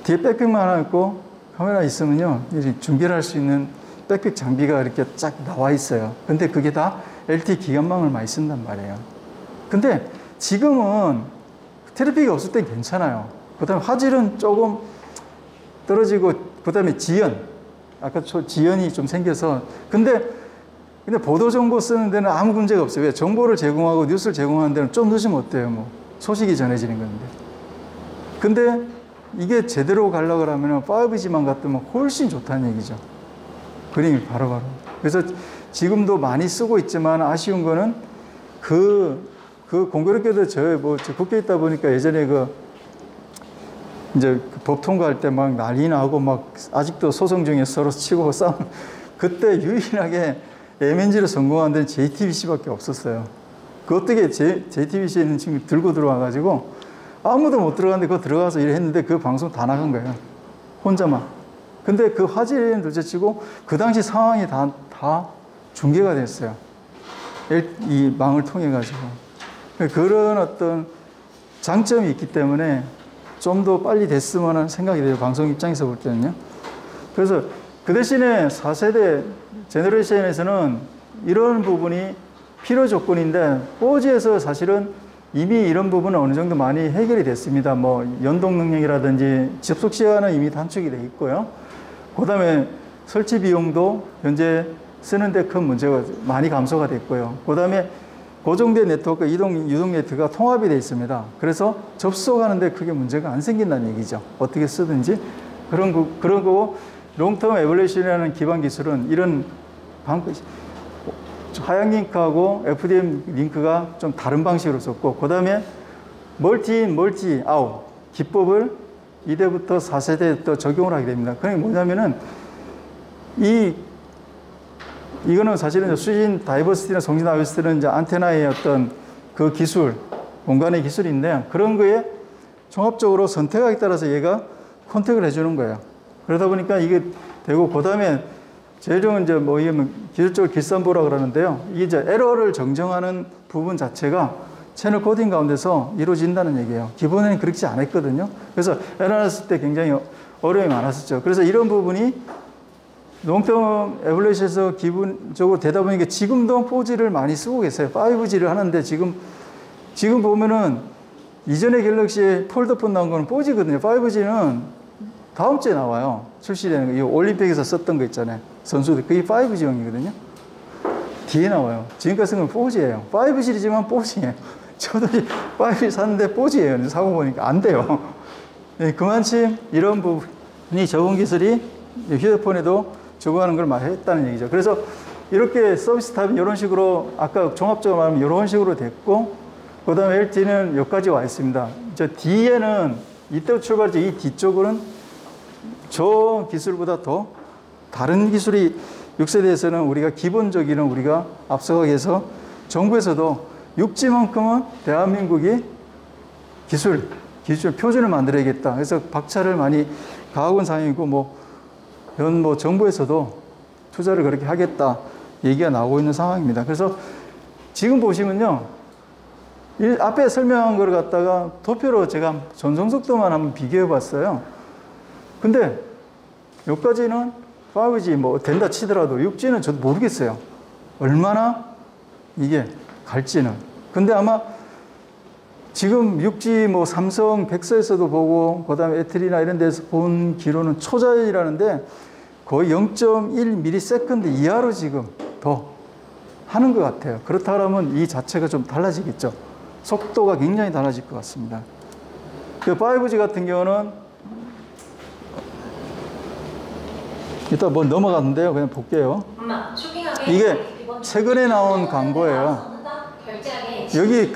뒤에 백팩만 하나 있고 카메라 있으면요, 이렇게 중계를 할 수 있는 백팩 장비가 이렇게 쫙 나와 있어요. 근데 그게 다 LTE 기관망을 많이 쓴단 말이에요. 근데 지금은 트래픽이 없을 땐 괜찮아요. 그 다음에 화질은 조금 떨어지고, 그 다음에 지연. 아까 지연이 좀 생겨서. 근데 보도 정보 쓰는 데는 아무 문제가 없어요. 왜? 정보를 제공하고 뉴스를 제공하는 데는 좀 늦으면 어때요? 뭐. 소식이 전해지는 건데. 근데 이게 제대로 가려고 하면 5G만 갔으면 훨씬 좋다는 얘기죠. 그림이 바로바로. 그래서 지금도 많이 쓰고 있지만 아쉬운 거는 공교롭게도 저 국회에 있다 보니까 예전에 이제 법 통과할 때 막 난리 나고 막 아직도 소송 중에 서로 치고 싸움. 그때 유일하게 MNG를 성공한 데는 JTBC밖에 없었어요. 그 어떻게 JTBC에 있는 친구 들고 들어와가지고 아무도 못 들어갔는데 그거 들어가서 일했는데 그 방송 다 나간 거예요. 혼자만. 근데 그 화질은 둘째치고 그 당시 상황이 다 중계가 됐어요. 이 망을 통해 가지고. 그런 어떤 장점이 있기 때문에 좀 더 빨리 됐으면 하는 생각이 돼요. 방송 입장에서 볼 때는요. 그래서 그 대신에 4세대 제너레이션에서는 이런 부분이 필요 조건인데 4G에서 사실은 이미 이런 부분은 어느 정도 많이 해결이 됐습니다. 뭐 연동 능력이라든지 접속 시간은 이미 단축이 돼 있고요. 그 다음에 설치 비용도 현재 쓰는데 큰 문제가 많이 감소가 됐고요. 그 다음에 고정된 네트워크, 유동 네트워크가 통합이 되어 있습니다. 그래서 접속하는데 크게 문제가 안 생긴다는 얘기죠. 어떻게 쓰든지. 그런 거고, 롱텀 에볼루션이라는 기반 기술은 이런 하향 링크하고 FDM 링크가 좀 다른 방식으로 썼고, 그 다음에 멀티인, 멀티 아웃 기법을 2대부터 4세대에 또 적용을 하게 됩니다. 그게 뭐냐면은, 이거는 사실은 수신 다이버시티나 성진 다이버시티는 이제 안테나의 어떤 그 기술, 공간의 기술인데, 그런 거에 종합적으로 선택하기에 따라서 얘가 컨택을 해주는 거예요. 그러다 보니까 이게 되고, 그 다음에 제일 좋은 이제 뭐 이게 기술적으로 길산보라 그러는데요. 이게 이제 에러를 정정하는 부분 자체가 채널 코딩 가운데서 이루어진다는 얘기예요. 기본에는 그렇지 않았거든요. 그래서 에러 났을 때 굉장히 어려움이 많았었죠. 그래서 이런 부분이 롱텀 에볼루션에서 기본적으로 되다 보니까 지금도 4G를 많이 쓰고 계세요. 5G를 하는데 지금 보면은 이전에 갤럭시에 폴더폰 나온 거는 4G거든요. 5G는 다음 주에 나와요. 출시되는 거. 이 올림픽에서 썼던 거 있잖아요. 선수들. 그게 5G용이거든요. 뒤에 나와요. 지금까지 쓴 건 4G예요. 5G이지만 4G예요. 저도 5G 샀는데 4G예요. 사고 보니까 안 돼요. 네, 그만큼 이런 부분이 적응 기술이 휴대폰에도 적용하는 걸 많이 했다는 얘기죠. 그래서 이렇게 서비스 탑이 이런 식으로, 아까 종합적으로 말하면 이런 식으로 됐고, 그 다음에 LTE는 여기까지 와 있습니다. 저 뒤에는, 이때 출발했죠. 이 뒤쪽은 저 기술보다 더 다른 기술이 6세대에서는 우리가 기본적인 우리가 앞서가기 위해서 정부에서도 6G만큼은 대한민국이 기술 표준을 만들어야겠다. 그래서 박차를 많이 가하고 있는 상황이고, 현 정부에서도 투자를 그렇게 하겠다 얘기가 나오고 있는 상황입니다. 그래서 지금 보시면요, 앞에 설명한 걸 갖다가 도표로 제가 전송속도만 한번 비교해 봤어요. 근데 여기까지는 5G 된다 치더라도 6G는 저도 모르겠어요. 얼마나 이게 갈지는. 근데 아마 지금 6G 삼성 백서에서도 보고, 그 다음에 애틀이나 이런 데서 본 기로는 초자연이라는데 거의 0.1ms 이하로 지금 더 하는 것 같아요. 그렇다 그러면 이 자체가 좀 달라지겠죠. 속도가 굉장히 달라질 것 같습니다. 그 5G 같은 경우는 일단 넘어갔는데요. 그냥 볼게요. 이게 최근에 나온 광고예요. 여기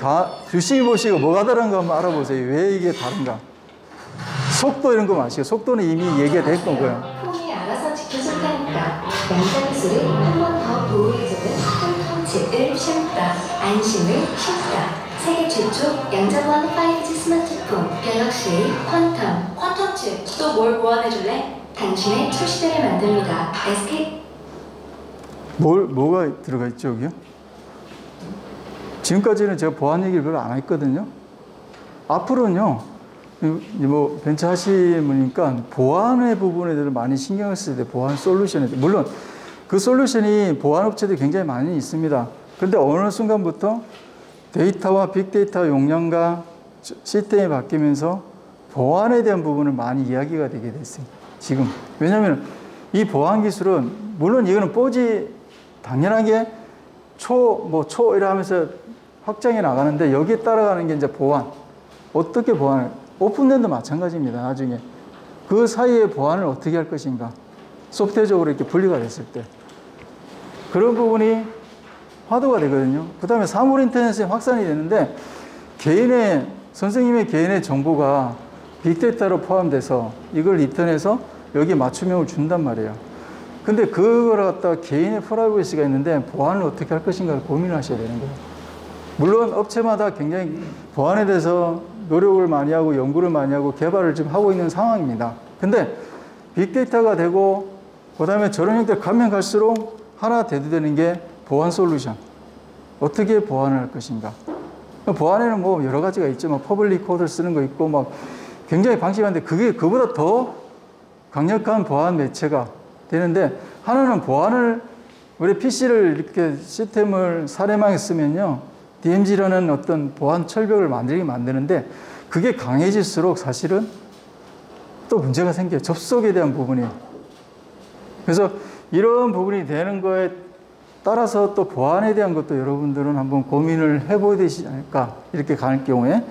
주식 보시고 뭐가 다른가 한번 알아보세요. 왜 이게 다른가. 속도 이런 거 마시고, 속도는 이미 얘기가 됐던 거예요. 폰이 알아서 지켜줄 테니까 양자기술을 한 번 더 보호해주는 폰칩을 씌웠다. 안심을 씌웠다. 세계 최초 양자보안 5G 스마트폰 갤럭시 퀀텀칩. 또 뭘 보완해줄래? 당신의 출시대를 만듭니다. SK 뭐가 들어가 있죠, 여기요? 지금까지는 제가 보안 얘기를 별로 안 했거든요. 앞으로는요, 뭐 벤처 하시는 분이니까 보안의 부분에 대해서 많이 신경을 써야 돼. 보안 솔루션에 대해. 물론 그 솔루션이 보안 업체들이 굉장히 많이 있습니다. 근데 어느 순간부터 데이터와 빅데이터 용량과 시스템이 바뀌면서 보안에 대한 부분을 많이 이야기가 되게 됐습니다. 지금. 왜냐하면 이 보안 기술은 물론 이거는 뽀지 당연하게 초 이래 하면서 확장해 나가는데 여기에 따라가는 게 이제 보안. 어떻게 보안을, 오픈랜드 마찬가지입니다. 나중에. 그 사이에 보안을 어떻게 할 것인가. 소프트웨어적으로 이렇게 분리가 됐을 때. 그런 부분이 화두가 되거든요. 그 다음에 사물 인터넷에 확산이 되는데 선생님의 개인의 정보가 빅데이터로 포함돼서 이걸 리턴해서 여기에 맞춤형을 준단 말이에요. 근데 그걸 갖다가 개인의 프라이버시가 있는데 보안을 어떻게 할 것인가를 고민을 하셔야 되는 거예요. 물론 업체마다 굉장히 보안에 대해서 노력을 많이 하고 연구를 많이 하고 개발을 지금 하고 있는 상황입니다. 근데 빅데이터가 되고 그 다음에 저런 형태로 가면 갈수록 하나 대두되는 게 보안 솔루션. 어떻게 보안을 할 것인가. 보안에는 뭐 여러 가지가 있죠. 뭐 퍼블릭 코드를 쓰는 거 있고 막 굉장히 방식이 많은데 그게 그보다 더 강력한 보안 매체가 되는데 하나는 보안을 우리 PC를 이렇게 시스템을 사례망에 쓰면요. DMZ라는 어떤 보안 철벽을 만드는데 그게 강해질수록 사실은 또 문제가 생겨요. 접속에 대한 부분이. 그래서 이런 부분이 되는 거에 따라서 또 보안에 대한 것도 여러분들은 한번 고민을 해보야 되지 않을까. 이렇게 갈 경우에.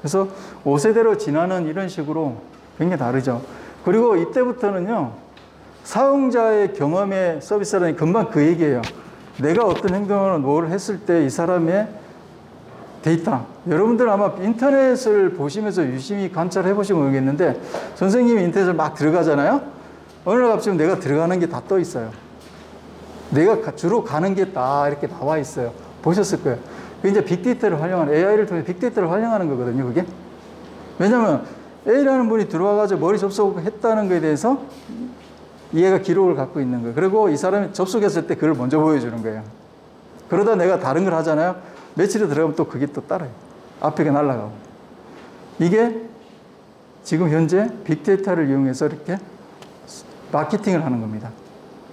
그래서 5세대로 지나는 이런 식으로 굉장히 다르죠. 그리고 이때부터는요. 사용자의 경험의 서비스라는 금방 그 얘기예요. 내가 어떤 행동을 뭘 했을 때 이 사람의 데이터. 여러분들 아마 인터넷을 보시면서 유심히 관찰해 보시면 모르겠는데 선생님이 인터넷을 막 들어가잖아요. 어느 날 갑자기 내가 들어가는 게 다 떠 있어요. 내가 주로 가는 게 다 이렇게 나와 있어요. 보셨을 거예요. 그게 이제 빅데이터를 활용하는, AI를 통해 빅데이터를 활용하는 거거든요, 그게. 왜냐면 A라는 분이 들어와가지고 머리 접속했다는 거에 대해서 얘가 기록을 갖고 있는 거예요. 그리고 이 사람이 접속했을 때 그걸 먼저 보여주는 거예요. 그러다 내가 다른 걸 하잖아요. 며칠에 들어가면 또 그게 또 따라요. 앞에 날아가고. 이게 지금 현재 빅데이터를 이용해서 이렇게 마케팅을 하는 겁니다.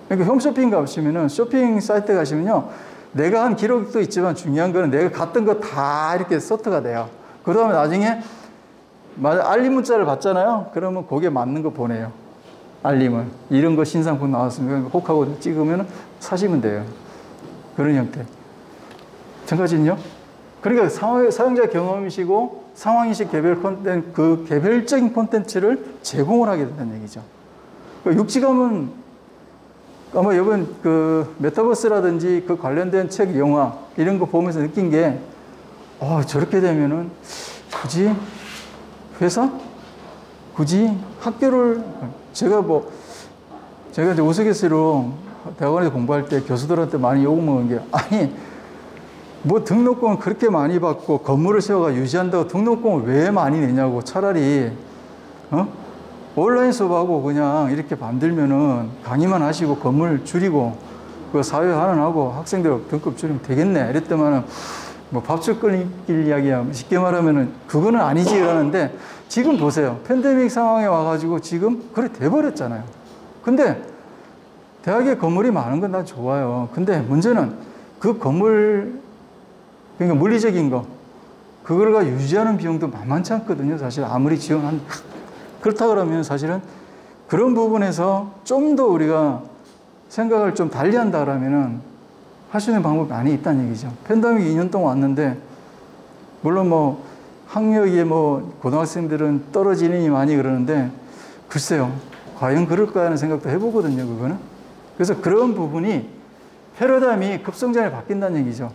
그러니까 홈쇼핑 가시면은 쇼핑 사이트 가시면요. 내가 한 기록도 있지만 중요한 거는 내가 갔던 거 다 이렇게 서트가 돼요. 그 다음에 나중에 알림 문자를 받잖아요. 그러면 거기에 맞는 거 보내요. 알림을. 이런 거 신상품 나왔으면 혹하고 찍으면 사시면 돼요. 그런 형태. 전까지는요. 그러니까 사용자 경험이시고 상황인식 개별 콘텐츠, 그 개별적인 콘텐츠를 제공을 하게 된다는 얘기죠. 육지감은 아마 이번 그 메타버스라든지 그 관련된 책, 영화 이런 거 보면서 느낀 게 저렇게 되면은 굳이 회사? 굳이 학교를 제가 이제 우스갯소리로 대학원에서 공부할 때 교수들한테 많이 욕 먹은 게 아니 뭐 등록금을 그렇게 많이 받고 건물을 세워가 유지한다고 등록금을 왜 많이 내냐고 차라리 온라인 수업하고 그냥 이렇게 만들면은 강의만 하시고 건물 줄이고 그 사회 환원하고 학생들 등급 줄이면 되겠네 이랬더만은 뭐 밥줄 끓일 이야기야 쉽게 말하면은 그거는 아니지 이러는데 지금 보세요. 팬데믹 상황에 와가지고 지금 그래 돼버렸잖아요. 근데 대학에 건물이 많은 건 다 좋아요. 근데 문제는 그 건물 그러니까 물리적인 거 그거를 유지하는 비용도 만만치 않거든요. 사실 아무리 지원한 그렇다 그러면 사실은 그런 부분에서 좀 더 우리가 생각을 좀 달리 한다 그러면은 할 수 있는 방법이 많이 있다는 얘기죠. 팬데믹 2년 동안 왔는데 물론 뭐 학력이 뭐 고등학생들은 떨어지니 많이 그러는데 글쎄요. 과연 그럴까 하는 생각도 해보거든요. 그거는. 그래서 그런 부분이 패러다임이 급성장에 바뀐다는 얘기죠.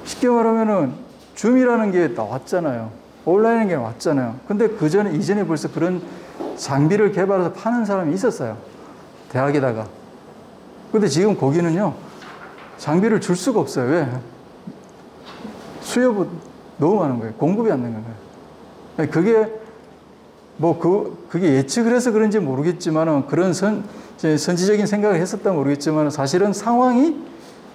쉽게 말하면은 줌이라는 게 나왔잖아요. 온라인이라는 게 왔잖아요. 근데 이전에 벌써 그런 장비를 개발해서 파는 사람이 있었어요. 대학에다가. 근데 지금 거기는요, 장비를 줄 수가 없어요. 왜? 수요가 너무 많은 거예요. 공급이 안 되는 거예요. 그게 예측을 해서 그런지 모르겠지만은 그런 선지적인 생각을 했었다 모르겠지만 사실은 상황이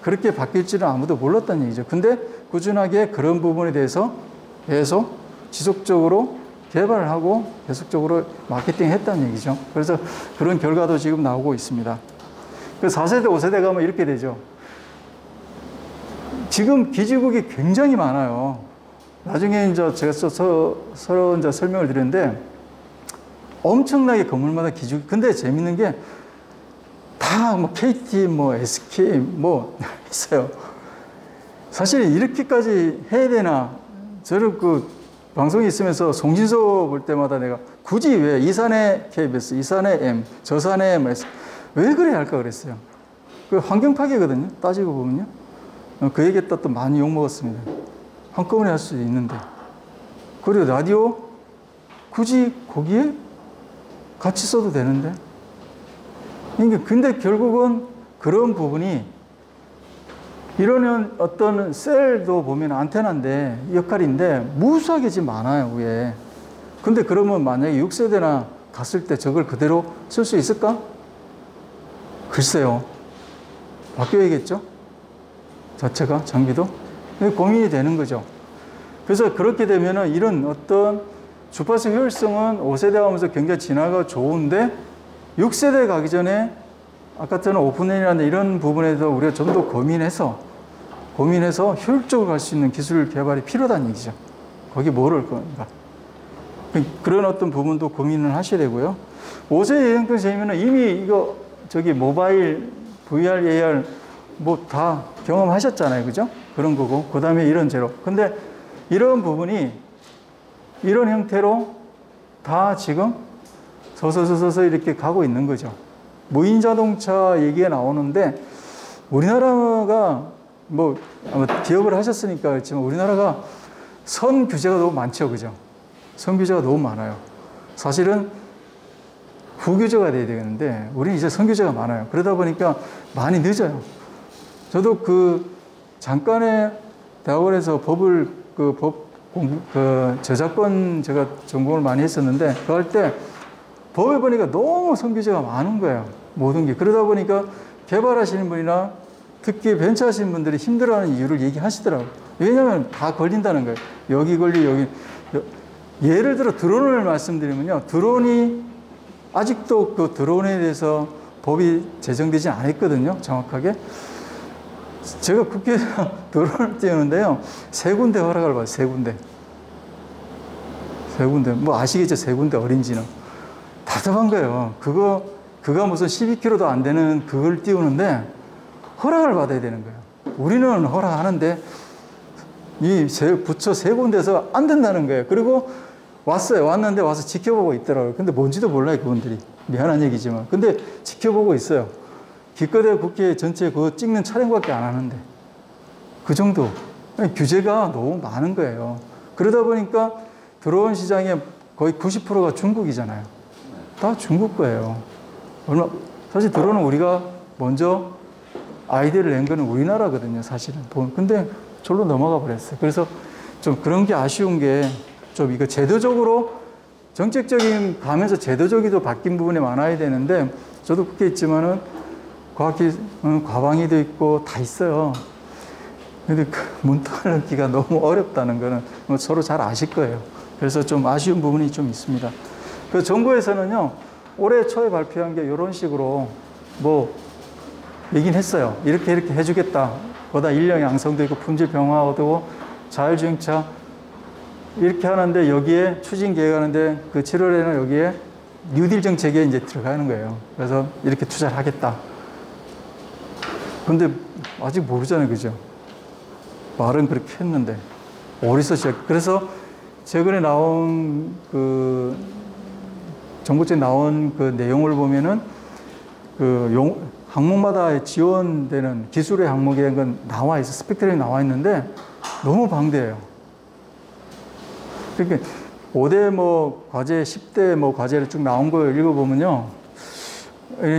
그렇게 바뀔 줄은 아무도 몰랐다는 얘기죠. 근데 꾸준하게 그런 부분에 대해서 계속 지속적으로 개발을 하고 계속적으로 마케팅 했다는 얘기죠. 그래서 그런 결과도 지금 나오고 있습니다. 그 4세대, 5세대 가면 이렇게 되죠. 지금 기지국이 굉장히 많아요. 나중에 이제 제가 서로 이제 설명을 드렸는데 엄청나게 건물마다 기지국. 근데 재밌는 게 다 뭐 KT, 뭐 SK 뭐 있어요. 사실 이렇게까지 해야 되나? 저는 그 방송에 있으면서 송진소 볼 때마다 내가 굳이 왜 이산에 KBS, 이산에 M, 저산에 MS 왜 그래야 할까 그랬어요. 그 환경 파괴거든요. 따지고 보면요. 그 얘기했다 또 많이 욕먹었습니다. 한꺼번에 할 수도 있는데. 그리고 라디오 굳이 거기에 같이 써도 되는데. 그러니까 근데 결국은 그런 부분이 이러는 어떤 셀도 보면 안테나인데 역할인데 무수하게 지금 많아요, 위에. 근데 그러면 만약에 6세대나 갔을 때 저걸 그대로 쓸 수 있을까? 글쎄요. 바뀌어야겠죠? 자체가, 장비도? 고민이 되는 거죠. 그래서 그렇게 되면은 이런 어떤 주파수 효율성은 5세대 하면서 굉장히 진화가 좋은데 6세대 가기 전에 아까 저는 오픈랜이라는 이런 부분에서 우리가 좀 더 고민해서 효율적으로 갈 수 있는 기술 개발이 필요하다는 얘기죠. 거기 뭘 할 건가. 그런 어떤 부분도 고민을 하셔야 되고요. 5세대 예정권 재미는 이미 이거 모바일, VR, AR 뭐 다 경험하셨잖아요. 그죠? 그런 거고. 그 다음에 이런 제로. 근데 이런 부분이 이런 형태로 다 지금 서서 이렇게 가고 있는 거죠. 무인 자동차 얘기가 나오는데 우리나라가 뭐 아마 기업을 하셨으니까 그렇지만 우리나라가 선 규제가 너무 많죠. 그죠? 선 규제가 너무 많아요. 사실은 후규제가 돼야 되는데 우리는 이제 선 규제가 많아요. 그러다 보니까 많이 늦어요. 저도 잠깐의 대학원에서 저작권 제가 전공을 많이 했었는데 그거 할 때 법을 보니까 너무 선 규제가 많은 거예요. 모든 게. 그러다 보니까 개발하시는 분이나 특히 벤처 하시는 분들이 힘들어하는 이유를 얘기하시더라고요. 왜냐하면 다 걸린다는 거예요. 여기 여기. 예를 들어 드론을 말씀드리면요. 드론이 아직도 그 드론에 대해서 법이 제정되지 않았거든요. 정확하게. 제가 국회에서 드론을 띄우는데요. 3군데 허락을 받아요. 3군데. 뭐 아시겠죠? 3군데 어린지는. 답답한 거예요. 그가 무슨 12km도 안 되는 그걸 띄우는데 허락을 받아야 되는 거예요. 우리는 허락하는데 이 부처 3군데서 안 된다는 거예요. 그리고 왔는데 와서 지켜보고 있더라고요. 근데 뭔지도 몰라요, 그분들이. 미안한 얘기지만. 근데 지켜보고 있어요. 기껏해 국회 전체 그거 찍는 촬영밖에 안 하는데. 그 정도. 규제가 너무 많은 거예요. 그러다 보니까 드론 시장의 거의 90%가 중국이잖아요. 다 중국 거예요. 사실 드론은 우리가 먼저 아이디어를 낸 거는 우리나라거든요, 사실은. 근데 절로 넘어가 버렸어요. 그래서 좀 그런 게 아쉬운 게 좀 이거 제도적으로 정책적인 가면서 제도적이도 바뀐 부분이 많아야 되는데 저도 그렇게 있지만은 과방위도 있고 다 있어요. 근데 그 문턱을 넣기가 너무 어렵다는 거는 서로 잘 아실 거예요. 그래서 좀 아쉬운 부분이 좀 있습니다. 그 정부에서는요, 올해 초에 발표한 게 이런 식으로 뭐 얘기는 했어요. 이렇게 해주겠다. 보다 인력 양성도 있고 품질 병화도 되고 자율주행차 이렇게 하는데 여기에 추진 계획하는데 그 7월에는 여기에 뉴딜 정책에 이제 들어가는 거예요. 그래서 이렇게 투자를 하겠다. 근데 아직 모르잖아요. 그죠? 말은 그렇게 했는데 어디서 그래서 최근에 나온 정부청에 나온 그 내용을 보면은 항목마다 지원되는 기술의 항목에 건 나와 있어. 스펙트럼이 나와 있는데 너무 방대해요. 그러니까 5대 뭐 과제, 10대 뭐 과제를 쭉 나온 걸 읽어보면요.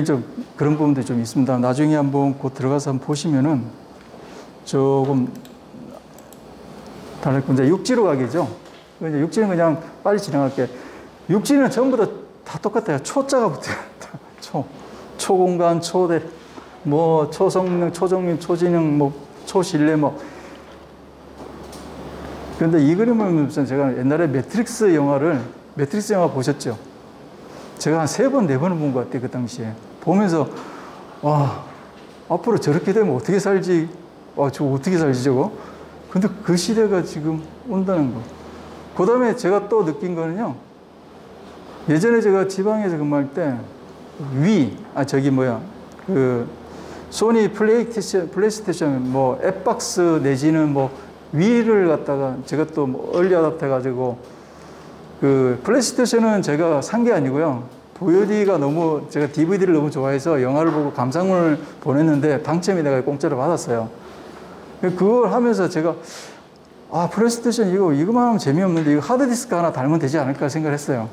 좀 그런 부분도 좀 있습니다. 나중에 한번 곧 들어가서 한번 보시면은 조금 다를 건데, 육지로 가기죠. 이제 육지는 그냥 빨리 진행할게. 육지는 전부 다 똑같아요. 초자가 붙어요. 초공간, 초대, 뭐, 초성능, 초정밀, 초진영, 뭐, 초실내, 뭐. 그런데 이 그림을 제가 옛날에 매트릭스 영화 보셨죠? 제가 한 3번, 4번을 본 것 같아요, 그 당시에. 보면서, 와, 앞으로 저렇게 되면 어떻게 살지? 와, 저거 어떻게 살지, 저거? 근데 그 시대가 지금 온다는 거. 그 다음에 제가 또 느낀 거는요, 예전에 제가 지방에서 근무할 때, 소니 플레이스테이션, 뭐, 앱박스 내지는 뭐, 위를 갖다가 제가 또 뭐 얼리 어답터 해가지고, 그, 플레이스테이션은 제가 산 게 아니고요. VOD가 너무, 제가 DVD를 너무 좋아해서 영화를 보고 감상문을 보냈는데, 당첨이 내가 공짜로 받았어요. 그걸 하면서 제가, 아, 플레이스테이션 이거만 하면 재미없는데, 이거 하드디스크 하나 달면 되지 않을까 생각을 했어요.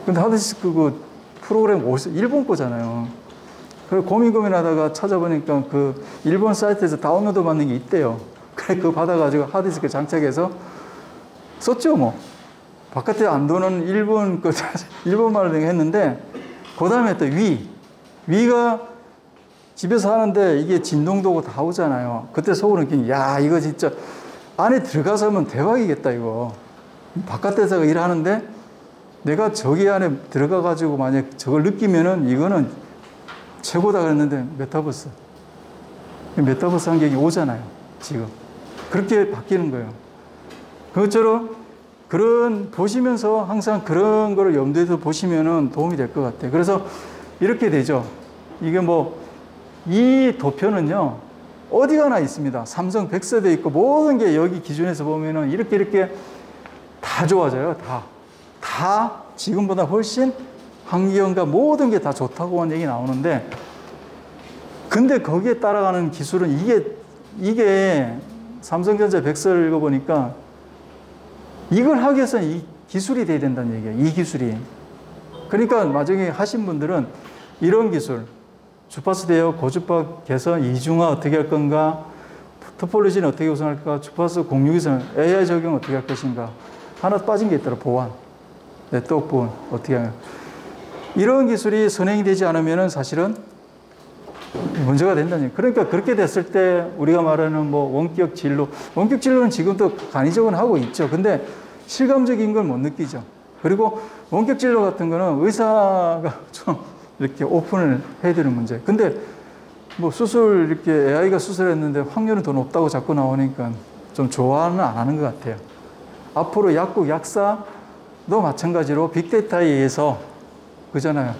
근데 하드디스크 그 프로그램 일본 거잖아요. 그래서 고민하다가 찾아보니까 그 일본 사이트에서 다운로드 받는 게 있대요. 그래, 그거 받아가지고 하드디스크 장착해서 썼죠, 뭐. 바깥에 안 도는 일본말로 했는데, 그 다음에 또 위가 집에서 하는데 이게 진동도 오고 다 오잖아요. 그때 속으로 느낀, 야, 이거 진짜 안에 들어가서 하면 대박이겠다, 이거. 바깥에서 일하는데 내가 저기 안에 들어가가지고 만약 저걸 느끼면은 이거는 최고다 그랬는데 메타버스 환경이 오잖아요, 지금. 그렇게 바뀌는 거예요. 그것처럼 보시면서 항상 그런 거를 염두에서 보시면은 도움이 될 것 같아요. 그래서 이렇게 되죠. 이게 이 도표는요, 어디 가나 있습니다. 삼성 100세대 있고 모든 게 여기 기준에서 보면은 이렇게 다 좋아져요. 다 지금보다 훨씬 환경과 모든 게 다 좋다고 하는 얘기 나오는데, 근데 거기에 따라가는 기술은 이게 삼성전자 100설 읽어보니까 이걸 하기 위해서는 이 기술이 돼야 된다는 얘기예요. 이 기술이. 그러니까 나중에 하신 분들은 이런 기술, 주파수 대역, 고주파 개선, 이중화 어떻게 할 건가, 토폴로지는 어떻게 구성할까, 주파수 공유기선, AI 적용 어떻게 할 것인가. 하나 빠진 게 있더라, 보안. 네트워크 보안 어떻게 하냐. 이런 기술이 선행이 되지 않으면 사실은 문제가 된다는 얘기예요. 그러니까 그렇게 됐을 때 우리가 말하는 원격 진로는 지금도 간이적으로 하고 있죠. 근데 실감적인 걸 못 느끼죠. 그리고 원격 진로 같은 거는 의사가 좀 이렇게 오픈을 해야 되는 문제. 근데 이렇게 AI가 수술했는데 확률은 더 높다고 자꾸 나오니까 좀 좋아는 안 하는 것 같아요. 앞으로 약국, 약사도 마찬가지로 빅데이터에 의해서, 그잖아요.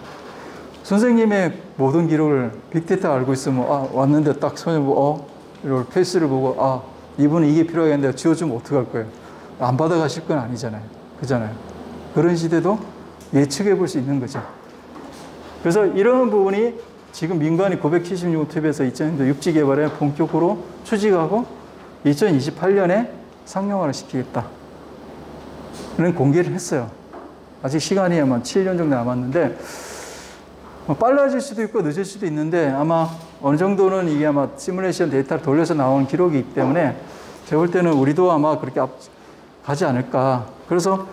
선생님의 모든 기록을 빅데이터 알고 있으면, 왔는데 딱 손에 보고, 이걸 페이스를 보고, 이분은 이게 필요하겠는데 지워주면 어떡할 거예요? 안 받아가실 건 아니잖아요. 그잖아요. 그런 시대도 예측해 볼 수 있는 거죠. 그래서 이런 부분이 지금 민간이 976 탭에서 2000년도 육지 개발에 본격으로 추진하고 2028년에 상용화를 시키겠다. 는 공개를 했어요. 아직 시간이 아마 7년 정도 남았는데, 빨라질 수도 있고 늦을 수도 있는데, 아마 어느 정도는 이게 아마 시뮬레이션 데이터를 돌려서 나온 기록이 있기 때문에 제가 볼 때는 우리도 아마 그렇게 가지 않을까. 그래서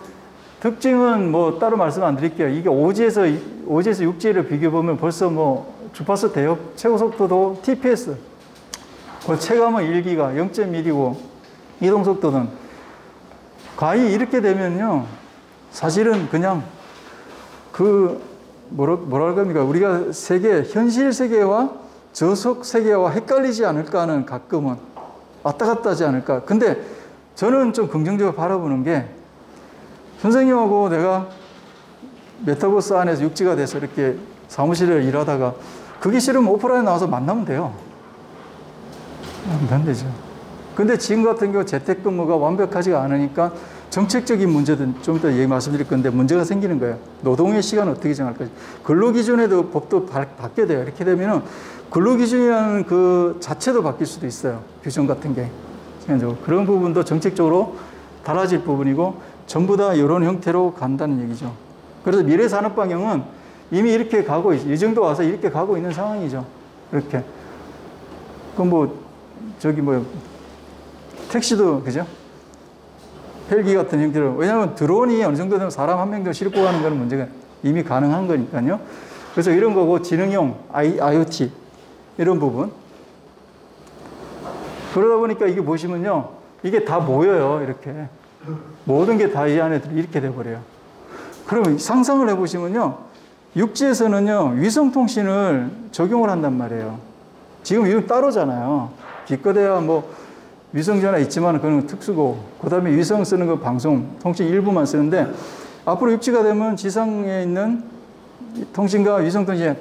특징은 따로 말씀 안 드릴게요. 이게 5G에서 6G를 비교해보면 벌써 주파수 대역 최고 속도도 TPS. 그 체감은 1기가 0.1이고, 이동 속도는 과히 이렇게 되면요, 사실은 그냥 뭐랄 겁니까? 우리가 현실 세계와 저속 세계와 헷갈리지 않을까 하는, 가끔은 왔다 갔다 하지 않을까. 근데 저는 좀 긍정적으로 바라보는 게, 선생님하고 내가 메타버스 안에서 육지가 돼서 이렇게 사무실에 일하다가 그게 싫으면 오프라인 나와서 만나면 돼요. 안 되죠. 근데 지금 같은 경우 재택근무가 완벽하지가 않으니까 정책적인 문제든 좀 이따 말씀드릴 건데 문제가 생기는 거예요. 노동의 시간을 어떻게 정할 것인가. 근로기준에도 법도 바뀌어야 돼요. 이렇게 되면은 근로기준이라는 그 자체도 바뀔 수도 있어요. 규정 같은 게. 그런 부분도 정책적으로 달라질 부분이고 전부 다 이런 형태로 간다는 얘기죠. 그래서 미래 산업 방향은 이미 이렇게 가고 이 정도 와서 이렇게 가고 있는 상황이죠. 이렇게. 택시도, 그죠? 헬기 같은 형태로. 왜냐하면 드론이 어느 정도 되면 사람 한 명 더 싣고 가는 거는 문제가 이미 가능한 거니까요. 그래서 이런 거고, 지능형, IoT, 이런 부분. 그러다 보니까 이게 보시면요, 이게 다 모여요. 이렇게. 모든 게 다 이 안에 이렇게 돼버려요. 그러면 상상을 해보시면요. 육지에서는요, 위성통신을 적용을 한단 말이에요. 지금 이건 따로잖아요. 기껏해야 뭐 위성전화 있지만 그건 특수고, 그 다음에 위성 쓰는 거 방송, 통신 일부만 쓰는데, 앞으로 육지가 되면 지상에 있는 통신과 위성통신이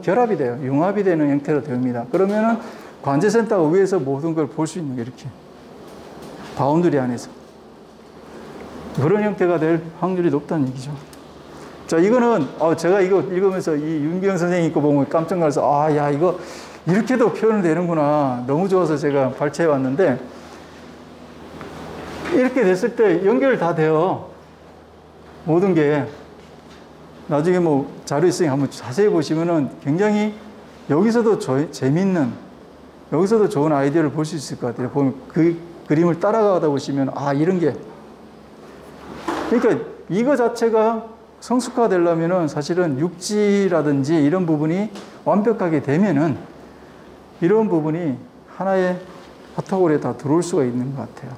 결합이 돼요. 융합이 되는 형태로 됩니다. 그러면은 관제센터가 위에서 모든 걸 볼 수 있는 게 이렇게. 바운드리 안에서. 그런 형태가 될 확률이 높다는 얘기죠. 자, 이거는, 제가 이거 읽으면서 이 윤기영 선생님 거 보면 깜짝 놀라서, 야, 이거 이렇게도 표현이 되는구나. 너무 좋아서 제가 발췌해 왔는데, 이렇게 됐을 때 연결 다 돼요. 모든 게. 나중에 뭐 자료 있으니까 한번 자세히 보시면은 굉장히 여기서도 재밌는, 여기서도 좋은 아이디어를 볼 수 있을 것 같아요. 보면 그 그림을 따라가다 보시면, 이런 게. 그러니까 이거 자체가 성숙화가 되려면은 사실은 육지라든지 이런 부분이 완벽하게 되면은 이런 부분이 하나의 카테고리에 다 들어올 수가 있는 것 같아요.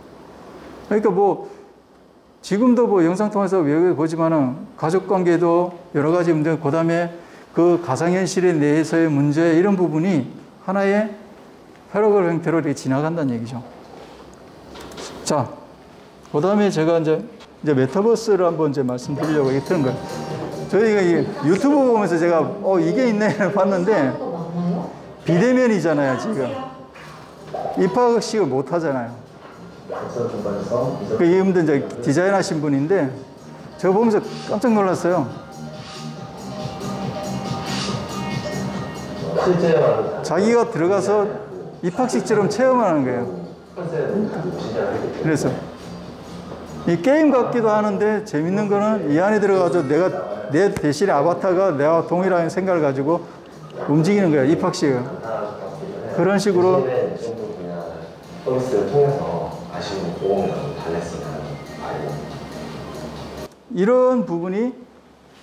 그러니까 뭐 지금도 뭐 영상통화에서 외국에 보지만은 가족관계도 여러 가지 문제, 그 다음에 그 가상현실의 내에서의 문제, 이런 부분이 하나의 패러그램 형태로 이렇게 지나간다는 얘기죠. 자, 그 다음에 제가 이제 메타버스를 한번 이제 말씀드리려고 이렇게 트는 거예요. 저희가 이 유튜브 보면서 제가, 이게 있네 봤는데, 비대면이잖아요, 지금. 입학식을 못 하잖아요. 이분들 이제 디자인 하신 분인데, 제가 보면서 깜짝 놀랐어요. 자기가 들어가서 입학식처럼 체험하는 거예요. 그래서 이 게임 같기도 하는데 재밌는 거는 이 안에 들어가서 내 대신에 아바타가 내가 동일한 생각을 가지고 움직이는 거야, 입학식을. 그런 식으로 서비스를 통해서 아쉬운 보험을 달랬으면 이런 부분이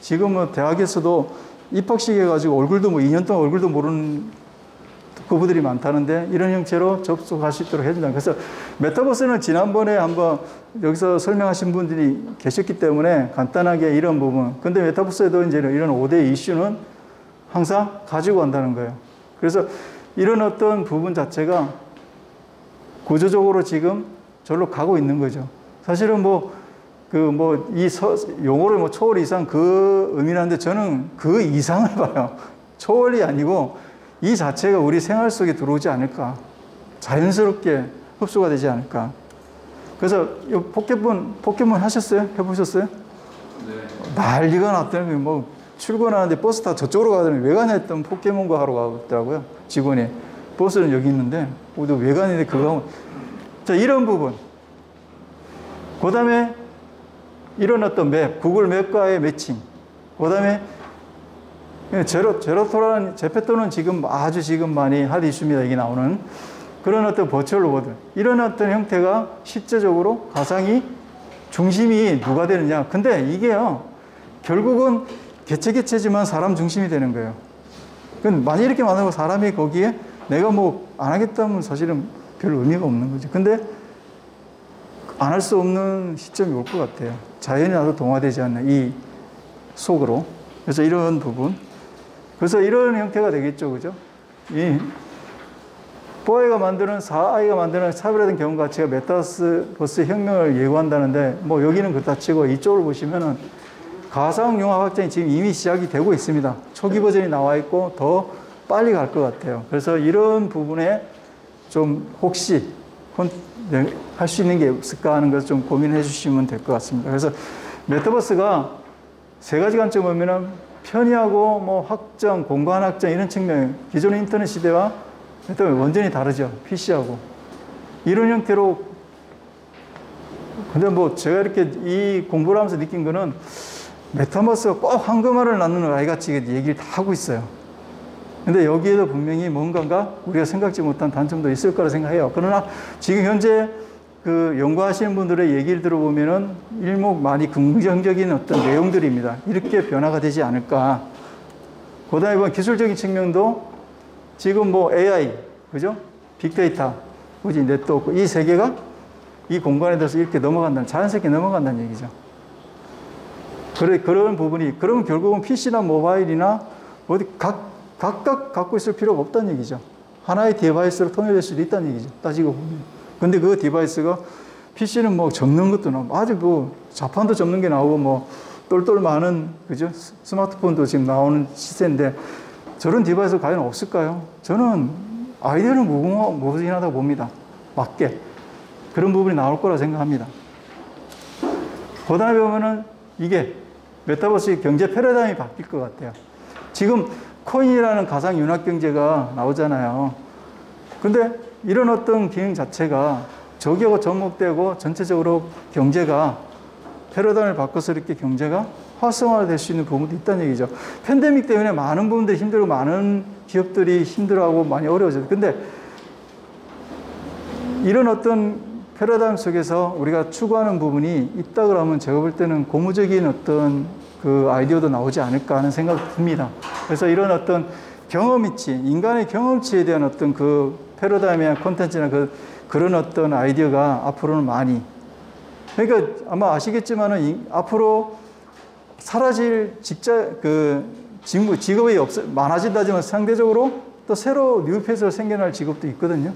지금 뭐 대학에서도 입학식 해가지고 얼굴도 뭐 2년 동안 얼굴도 모르는 부부들이 많다는데 이런 형태로 접속할 수 있도록 해준다. 그래서 메타버스는 지난번에 한번 여기서 설명하신 분들이 계셨기 때문에 간단하게 이런 부분. 근데 메타버스에도 이제 이런 5대 이슈는 항상 가지고 간다는 거예요. 그래서 이런 어떤 부분 자체가 구조적으로 지금 절로 가고 있는 거죠. 사실은 용어를 초월 이상 그 의미라는데 저는 그 이상을 봐요. 초월이 아니고 이 자체가 우리 생활 속에 들어오지 않을까. 자연스럽게 흡수가 되지 않을까. 그래서 포켓몬 하셨어요? 해보셨어요? 네. 난리가 났더니 출근하는데 버스 타 저쪽으로 가더니 왜 가냐 했더니 포켓몬고 하러 가더라고요. 직원이. 버스는 여기 있는데, 왜 가는데 그거 하면. 자, 이런 부분. 그 다음에 이런 어떤 맵, 구글 맵과의 매칭. 그 다음에 제페토는 아주 지금 많이 핫 이슈입니다. 여기 나오는. 그런 어떤 버추얼 로봇들. 이런 어떤 형태가 실제적으로 가상이 중심이 누가 되느냐. 근데 이게요, 결국은 개체지만 사람 중심이 되는 거예요. 많이 이렇게 만들고 사람이 거기에 내가 안 하겠다면 사실은 별 의미가 없는 거죠. 근데 안 할 수 없는 시점이 올 것 같아요. 자연이 나도 동화되지 않는 이 속으로. 그래서 이런 부분. 그래서 이런 형태가 되겠죠. 그죠?4I가 만드는 차별화된 경험 가치가 메타버스 혁명을 예고한다는데, 여기는 그렇다 치고 이쪽을 보시면은 가상융합 확장이 지금 이미 시작이 되고 있습니다. 초기 버전이 나와 있고 더 빨리 갈 것 같아요. 그래서 이런 부분에 좀 혹시 할 수 있는 게 없을까 하는 것을 좀 고민해 주시면 될 것 같습니다. 그래서 메타버스가 세 가지 관점 보면은 편의하고 확장, 공간 확장 이런 측면, 기존의 인터넷 시대와 완전히 다르죠. PC하고. 이런 형태로. 근데 제가 이렇게 이 공부를 하면서 느낀 거는 메타버스가 꼭 황금알을 낳는 아이같이 얘기를 다 하고 있어요. 근데 여기에도 분명히 뭔가 우리가 생각지 못한 단점도 있을 거라 생각해요. 그러나 지금 현재 연구하시는 분들의 얘기를 들어보면은 일목 많이 긍정적인 어떤 내용들입니다. 이렇게 변화가 되지 않을까. 그 다음에 기술적인 측면도 지금 AI, 그죠? 빅데이터, 네트워크, 이 세 개가 이 공간에 대해서 이렇게 넘어간다는, 자연스럽게 넘어간다는 얘기죠. 그런 부분이, 그러면 결국은 PC나 모바일이나 어디 각각 갖고 있을 필요가 없다는 얘기죠. 하나의 디바이스로 통일될 수도 있다는 얘기죠. 따지고 보면. 근데 그 디바이스가 PC는 뭐 접는 것도 나오고, 아주 뭐 자판도 접는 게 나오고, 뭐 똘똘 많은, 그죠? 스마트폰도 지금 나오는 시세인데, 저런 디바이스가 과연 없을까요? 저는 아이디어는 무궁무진하다고 봅니다. 맞게. 그런 부분이 나올 거라 생각합니다. 그 다음에 보면은 이게 메타버스 경제 패러다임이 바뀔 것 같아요. 지금 코인이라는 가상 윤활 경제가 나오잖아요. 근데 이런 어떤 기능 자체가 저기하고 접목되고 전체적으로 경제가 패러다임을 바꿔서 이렇게 경제가 활성화될 수 있는 부분도 있다는 얘기죠. 팬데믹 때문에 많은 부분들이 힘들고 많은 기업들이 힘들어하고 많이 어려워져요. 근데 이런 어떤 패러다임 속에서 우리가 추구하는 부분이 있다 그러면 제가 볼 때는 고무적인 어떤 그 아이디어도 나오지 않을까 하는 생각이 듭니다. 그래서 이런 어떤 경험이치, 인간의 경험치에 대한 어떤 그 패러다임이나 콘텐츠나 그런 어떤 아이디어가 앞으로는 많이. 그러니까 아마 아시겠지만은 앞으로 사라질 직업이 많아진다지만 상대적으로 또 새로 뉴페이스로 생겨날 직업도 있거든요.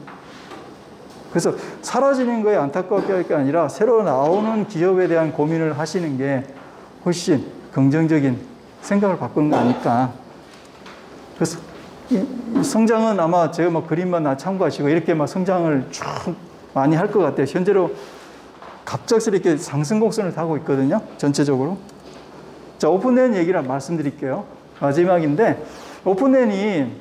그래서 사라지는 거에 안타깝게 할 게 아니라 새로 나오는 기업에 대한 고민을 하시는 게 훨씬 긍정적인 생각을 바꾸는 거 아닐까. 그래서 이 성장은 아마 제가 뭐 그림만 참고하시고 이렇게 막 성장을 쭉 많이 할 것 같아요. 현재로 갑작스럽게 상승 곡선을 타고 있거든요. 전체적으로. 자, 오픈랜 얘기를 말씀드릴게요. 마지막인데, 오픈랜이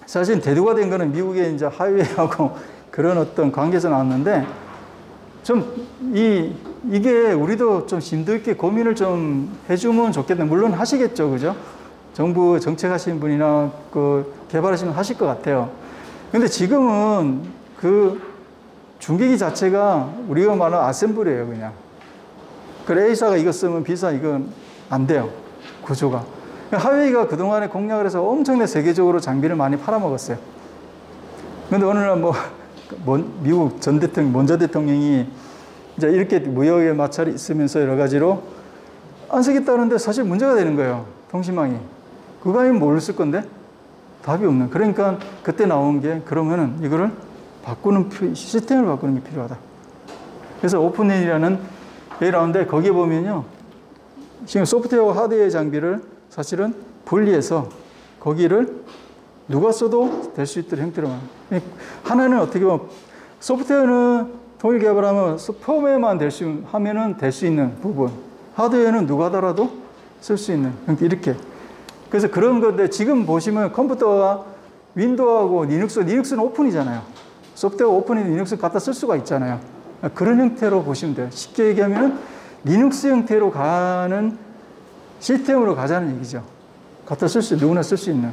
사실 대두가 된 거는 미국의 이제 하이웨이하고 그런 어떤 관계에서 나왔는데, 이게 우리도 좀 심도 있게 고민을 좀 해주면 좋겠네. 물론 하시겠죠. 그죠? 정부 정책하시는 분이나 그 개발하시는 분 하실 것 같아요. 근데 지금은 그 중계기 자체가 우리가 말하는 아셈블이에요, 그냥. 그래, A사가 이거 쓰면 B사 이건 안 돼요. 구조가. 하웨이가 그동안에 공략을 해서 엄청나게 세계적으로 장비를 많이 팔아먹었어요. 근데 어느 날 미국 전 대통령, 먼저 대통령이 이제 이렇게 무역의 마찰이 있으면서 여러 가지로 안 쓰겠다는데 사실 문제가 되는 거예요. 통신망이. 그거 아니면 뭘 쓸 건데? 답이 없는. 그러니까 그때 나온 게 그러면은 이거를 시스템을 바꾸는 게 필요하다. 그래서 오픈랜이라는 게 나오는데 거기에 보면요. 지금 소프트웨어와 하드웨어 장비를 사실은 분리해서 거기를 누가 써도 될 수 있도록 형태로만. 하나는 어떻게 보면 소프트웨어는 통일 개발하면 펌웨어만 될 수 있는 부분. 하드웨어는 누가 달아도 쓸 수 있는. 이렇게. 그래서 그런 건데 지금 보시면 컴퓨터가 윈도우하고 리눅스는 오픈이잖아요. 소프트웨어 오픈인 리눅스 갖다 쓸 수가 있잖아요. 그런 형태로 보시면 돼요. 쉽게 얘기하면 리눅스 형태로 가는 시스템으로 가자는 얘기죠. 갖다 누구나 쓸 수 있는.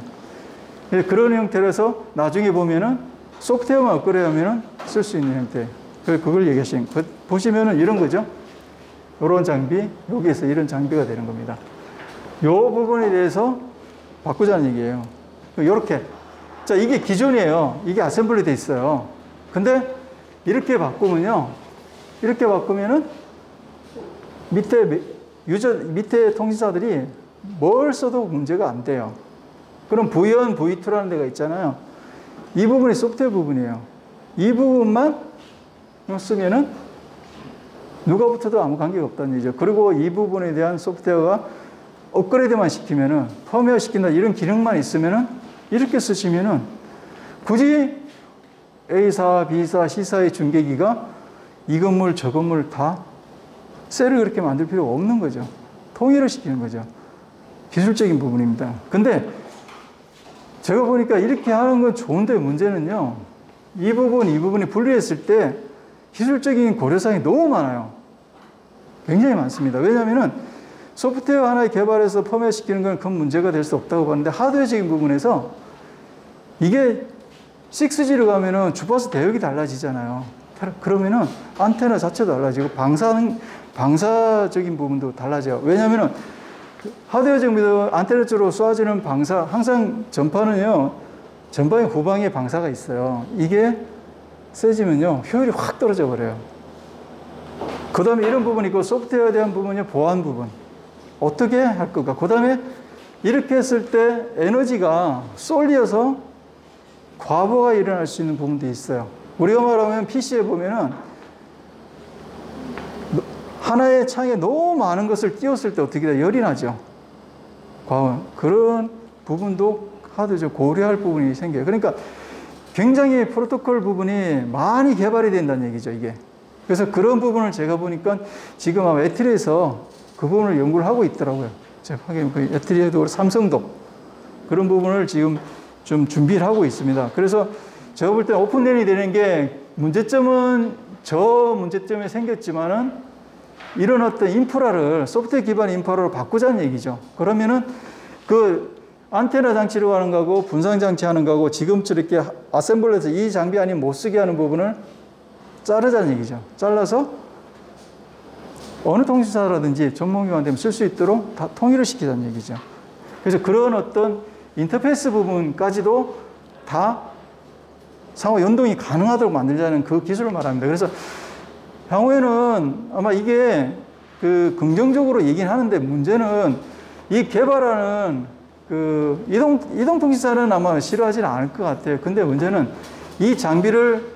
그런 형태로서 나중에 보면은 소프트웨어만 업그레이드하면은 쓸 수 있는 형태. 그걸 얘기하시는 거. 보시면은 이런 거죠. 이런 장비, 여기에서 이런 장비가 되는 겁니다. 이 부분에 대해서 바꾸자는 얘기예요. 이렇게. 자, 이게 기존이에요. 이게 어셈블리 돼 있어요. 근데 이렇게 바꾸면요. 이렇게 바꾸면은 밑에 통신사들이 뭘 써도 문제가 안 돼요. 그럼 V1, V2라는 데가 있잖아요. 이 부분이 소프트웨어 부분이에요. 이 부분만 쓰면은 누가 붙어도 아무 관계가 없다는 얘기죠. 그리고 이 부분에 대한 소프트웨어가 업그레이드만 시키면은, 펌웨어 시킨다, 이런 기능만 있으면은, 이렇게 쓰시면은, 굳이 A사, B사, C사의 중계기가 이 건물, 저 건물 다 셀을 그렇게 만들 필요가 없는 거죠. 통일을 시키는 거죠. 기술적인 부분입니다. 근데 제가 보니까 이렇게 하는 건 좋은데 문제는요, 이 부분이 분리했을 때 기술적인 고려사항이 너무 많아요. 굉장히 많습니다. 왜냐하면은 소프트웨어 하나 개발해서 펌웨어 시키는 건 큰 문제가 될 수 없다고 봤는데, 하드웨어적인 부분에서 이게 6G로 가면은 주파수 대역이 달라지잖아요. 그러면은 안테나 자체도 달라지고 방사적인 부분도 달라져요. 왜냐하면은 하드웨어적인 부분, 안테나 쪽으로 쏘아지는 방사, 항상 전파는요, 전방에 후방에 방사가 있어요. 이게 세지면요, 효율이 확 떨어져 버려요. 그 다음에 이런 부분이 있고, 소프트웨어에 대한 부분이 보안 부분. 어떻게 할 건가. 그 다음에 이렇게 했을 때 에너지가 쏠려서 과부하가 일어날 수 있는 부분도 있어요. 우리가 말하면 PC에 보면은 하나의 창에 너무 많은 것을 띄웠을 때 어떻게 돼요? 열이 나죠. 그런 부분도 하드죠. 고려할 부분이 생겨요. 그러니까 굉장히 프로토콜 부분이 많이 개발이 된다는 얘기죠, 이게. 그래서 그런 부분을 제가 보니까 지금 아마 애트리에서 그 부분을 연구를 하고 있더라고요. 제가 확인, 애트리에도 삼성도 그런 부분을 지금 좀 준비를 하고 있습니다. 그래서 제가 볼 때 오픈랜이 되는 게 문제점은 저 문제점이 생겼지만은 이런 어떤 인프라를 소프트웨어 기반 인프라로 바꾸자는 얘기죠. 그러면은 그 안테나 장치로 하는 거고 분산 장치 하는 거고 지금처럼 이렇게 아셈블러에서 이 장비 아니면 못 쓰게 하는 부분을 자르자는 얘기죠. 잘라서 어느 통신사라든지 전문기관 되면 쓸 수 있도록 다 통일을 시키자는 얘기죠. 그래서 그런 어떤 인터페이스 부분까지도 다 상호 연동이 가능하도록 만들자는 그 기술을 말합니다. 그래서 향후에는 아마 이게 그 긍정적으로 얘기는 하는데 문제는 이 개발하는 그 이동통신사는 아마 싫어하지는 않을 것 같아요. 근데 문제는 이 장비를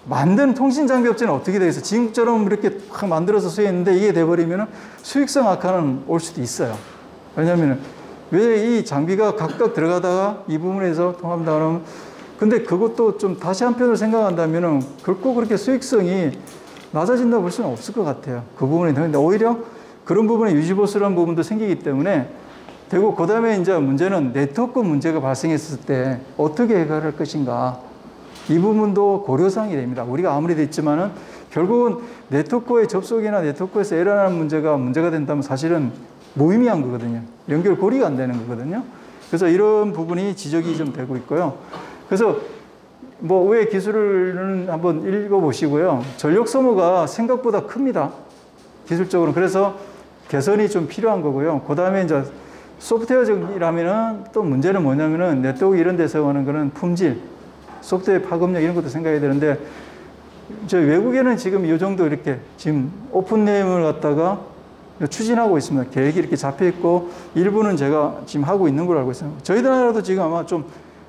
만든 통신장비업체는 어떻게 되겠어요? 지금처럼 이렇게 확 만들어서 수행했는데 이게 돼버리면 수익성 악화는 올 수도 있어요. 왜냐하면 왜 이 장비가 각각 들어가다가 이 부분에서 통합다 그러면 근데 그것도 좀 다시 한편으로 생각한다면 결코 그렇게 수익성이 낮아진다고 볼 수는 없을 것 같아요. 그 부분이 되는데 오히려 그런 부분에 유지보수라는 부분도 생기기 때문에 되고 그 다음에 이제 문제는 네트워크 문제가 발생했을 때 어떻게 해결할 것인가 이 부분도 고려사항이 됩니다. 우리가 아무리 됐지만은 결국은 네트워크의 접속이나 네트워크에서 에러나는 문제가 된다면 사실은 무의미한 거거든요. 연결 고리가 안 되는 거거든요. 그래서 이런 부분이 지적이 좀 되고 있고요. 그래서 뭐 왜 기술을 한번 읽어보시고요. 전력 소모가 생각보다 큽니다. 기술적으로. 그래서 개선이 좀 필요한 거고요. 그 다음에 이제 소프트웨어적이라면은 또 문제는 뭐냐면은 네트워크 이런 데서 하는 거는 품질, 소프트웨어 파급력 이런 것도 생각해야 되는데 저희 외국에는 지금 이 정도 이렇게 지금 오픈네임을 갖다가 추진하고 있습니다. 계획이 이렇게 잡혀 있고 일부는 제가 지금 하고 있는 걸 알고 있습니다. 저희들 나라도 지금 아마 좀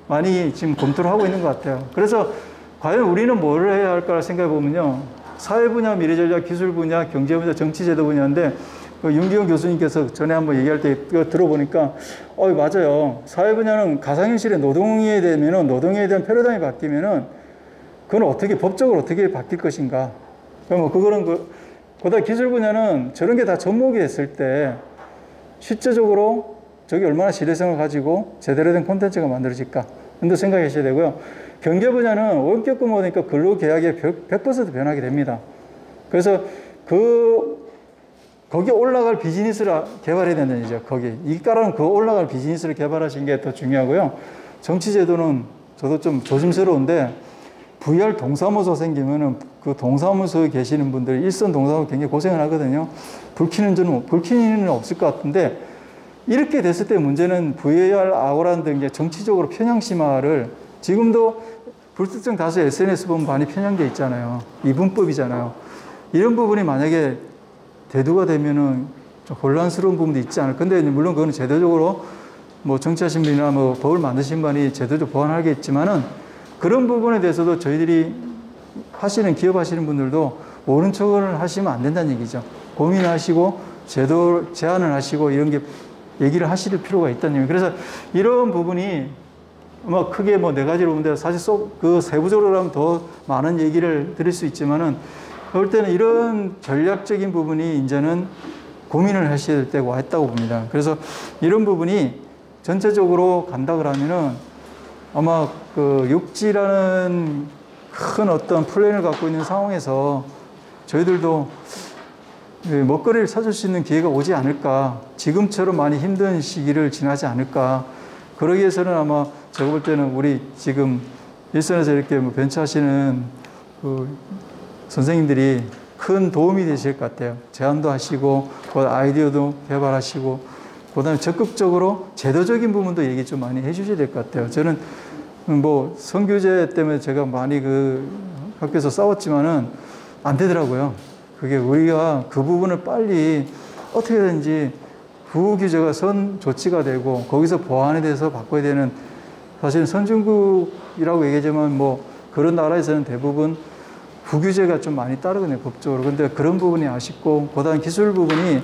많이 지금 검토를 하고 있는 것 같아요. 그래서 과연 우리는 뭘 해야 할까 생각해 보면요. 사회 분야, 미래 전략, 기술 분야, 경제 분야, 정치 제도 분야인데 윤기영 교수님께서 전에 한번 얘기할 때 들어보니까 맞아요. 사회 분야는 가상현실의 노동에 되면은 노동에 대한 패러다임이 바뀌면은 그건 어떻게 법적으로 어떻게 바뀔 것인가. 그럼 그거는 그다음 기술 분야는 저런 게 다 접목이 됐을 때 실제적으로 저게 얼마나 시대성을 가지고 제대로 된 콘텐츠가 만들어질까. 근데 생각하셔야 되고요. 경제 분야는 원격 근무니까 근로계약이 100% 변하게 됩니다. 그래서 거기에 올라갈 비즈니스를 개발해야 된다는 얘기죠. 이까라는 그 올라갈 비즈니스를 개발하시는 게 더 중요하고요. 정치제도는 저도 좀 조심스러운데 VR 동사무소 생기면은 그 동사무소에 계시는 분들 일선 동사무소 굉장히 고생을 하거든요. 불키는 없을 것 같은데 이렇게 됐을 때 문제는 VR 아고라 등 정치적으로 편향 심화를 지금도 불특정 다수 SNS 보면 많이 편향돼 있잖아요. 이분법이잖아요. 이런 부분이 만약에 대두가 되면은 좀 혼란스러운 부분도 있지 않을까. 근데 물론 그거는 제도적으로 뭐 정치하신 분이나 뭐 법을 만드신 분이 제도적 보완하겠지만은 그런 부분에 대해서도 저희들이 기업 하시는 분들도 모른 척을 하시면 안 된다는 얘기죠. 고민하시고 제도 제안을 하시고 이런 게 얘기를 하실 필요가 있다는 얘기예요. 그래서 이런 부분이 크게 네 가지로 보는데 사실 그 세부적으로 하면 더 많은 얘기를 드릴 수 있지만은 그럴 때는 이런 전략적인 부분이 이제는 고민을 하셔야 될 때가 왔다고 봅니다. 그래서 이런 부분이 전체적으로 간다 그러면은 아마 그 6G라는 큰 어떤 플랜을 갖고 있는 상황에서 저희들도 먹거리를 찾을 수 있는 기회가 오지 않을까. 지금처럼 많이 힘든 시기를 지나지 않을까. 그러기 위해서는 아마 제가 볼 때는 우리 지금 일선에서 이렇게 벤처하시는 그 선생님들이 큰 도움이 되실 것 같아요. 제안도 하시고, 아이디어도 개발하시고, 그 다음에 적극적으로 제도적인 부분도 얘기 좀 많이 해주셔야 될 것 같아요. 저는 선교제 때문에 제가 많이 학교에서 싸웠지만은 안 되더라고요. 그게 우리가 그 부분을 빨리 어떻게든지 구 규제가 선 조치가 되고 거기서 보완에 대해서 바꿔야 되는, 사실은 선진국이라고 얘기하지만 뭐 그런 나라에서는 대부분 구 규제가 좀 많이 따르거든요, 법적으로. 근데 그런 부분이 아쉽고, 그다음 기술 부분이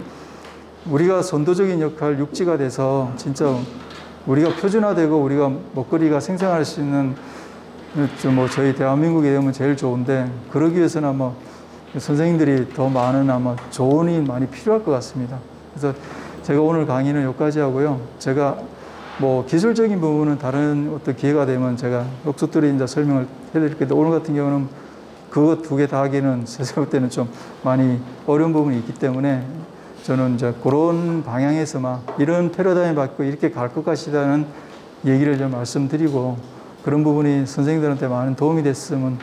우리가 선도적인 역할, 육지가 돼서 진짜 우리가 표준화되고 우리가 먹거리가 생산할 수 있는 뭐 저희 대한민국이 되면 제일 좋은데, 그러기 위해서는 아마 선생님들이 더 많은 아마 조언이 많이 필요할 것 같습니다. 그래서 제가 오늘 강의는 여기까지 하고요. 제가 뭐 기술적인 부분은 다른 어떤 기회가 되면 제가 녹수들이 이제 설명을 해드릴 건데, 오늘 같은 경우는 그거 두 개 다 하기는 제가 볼 때는 좀 많이 어려운 부분이 있기 때문에 저는 이제 그런 방향에서만 이런 패러다임을 받고 이렇게 갈 것 같다는 얘기를 좀 말씀드리고, 그런 부분이 선생님들한테 많은 도움이 됐으면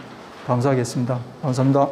감사하겠습니다. 감사합니다.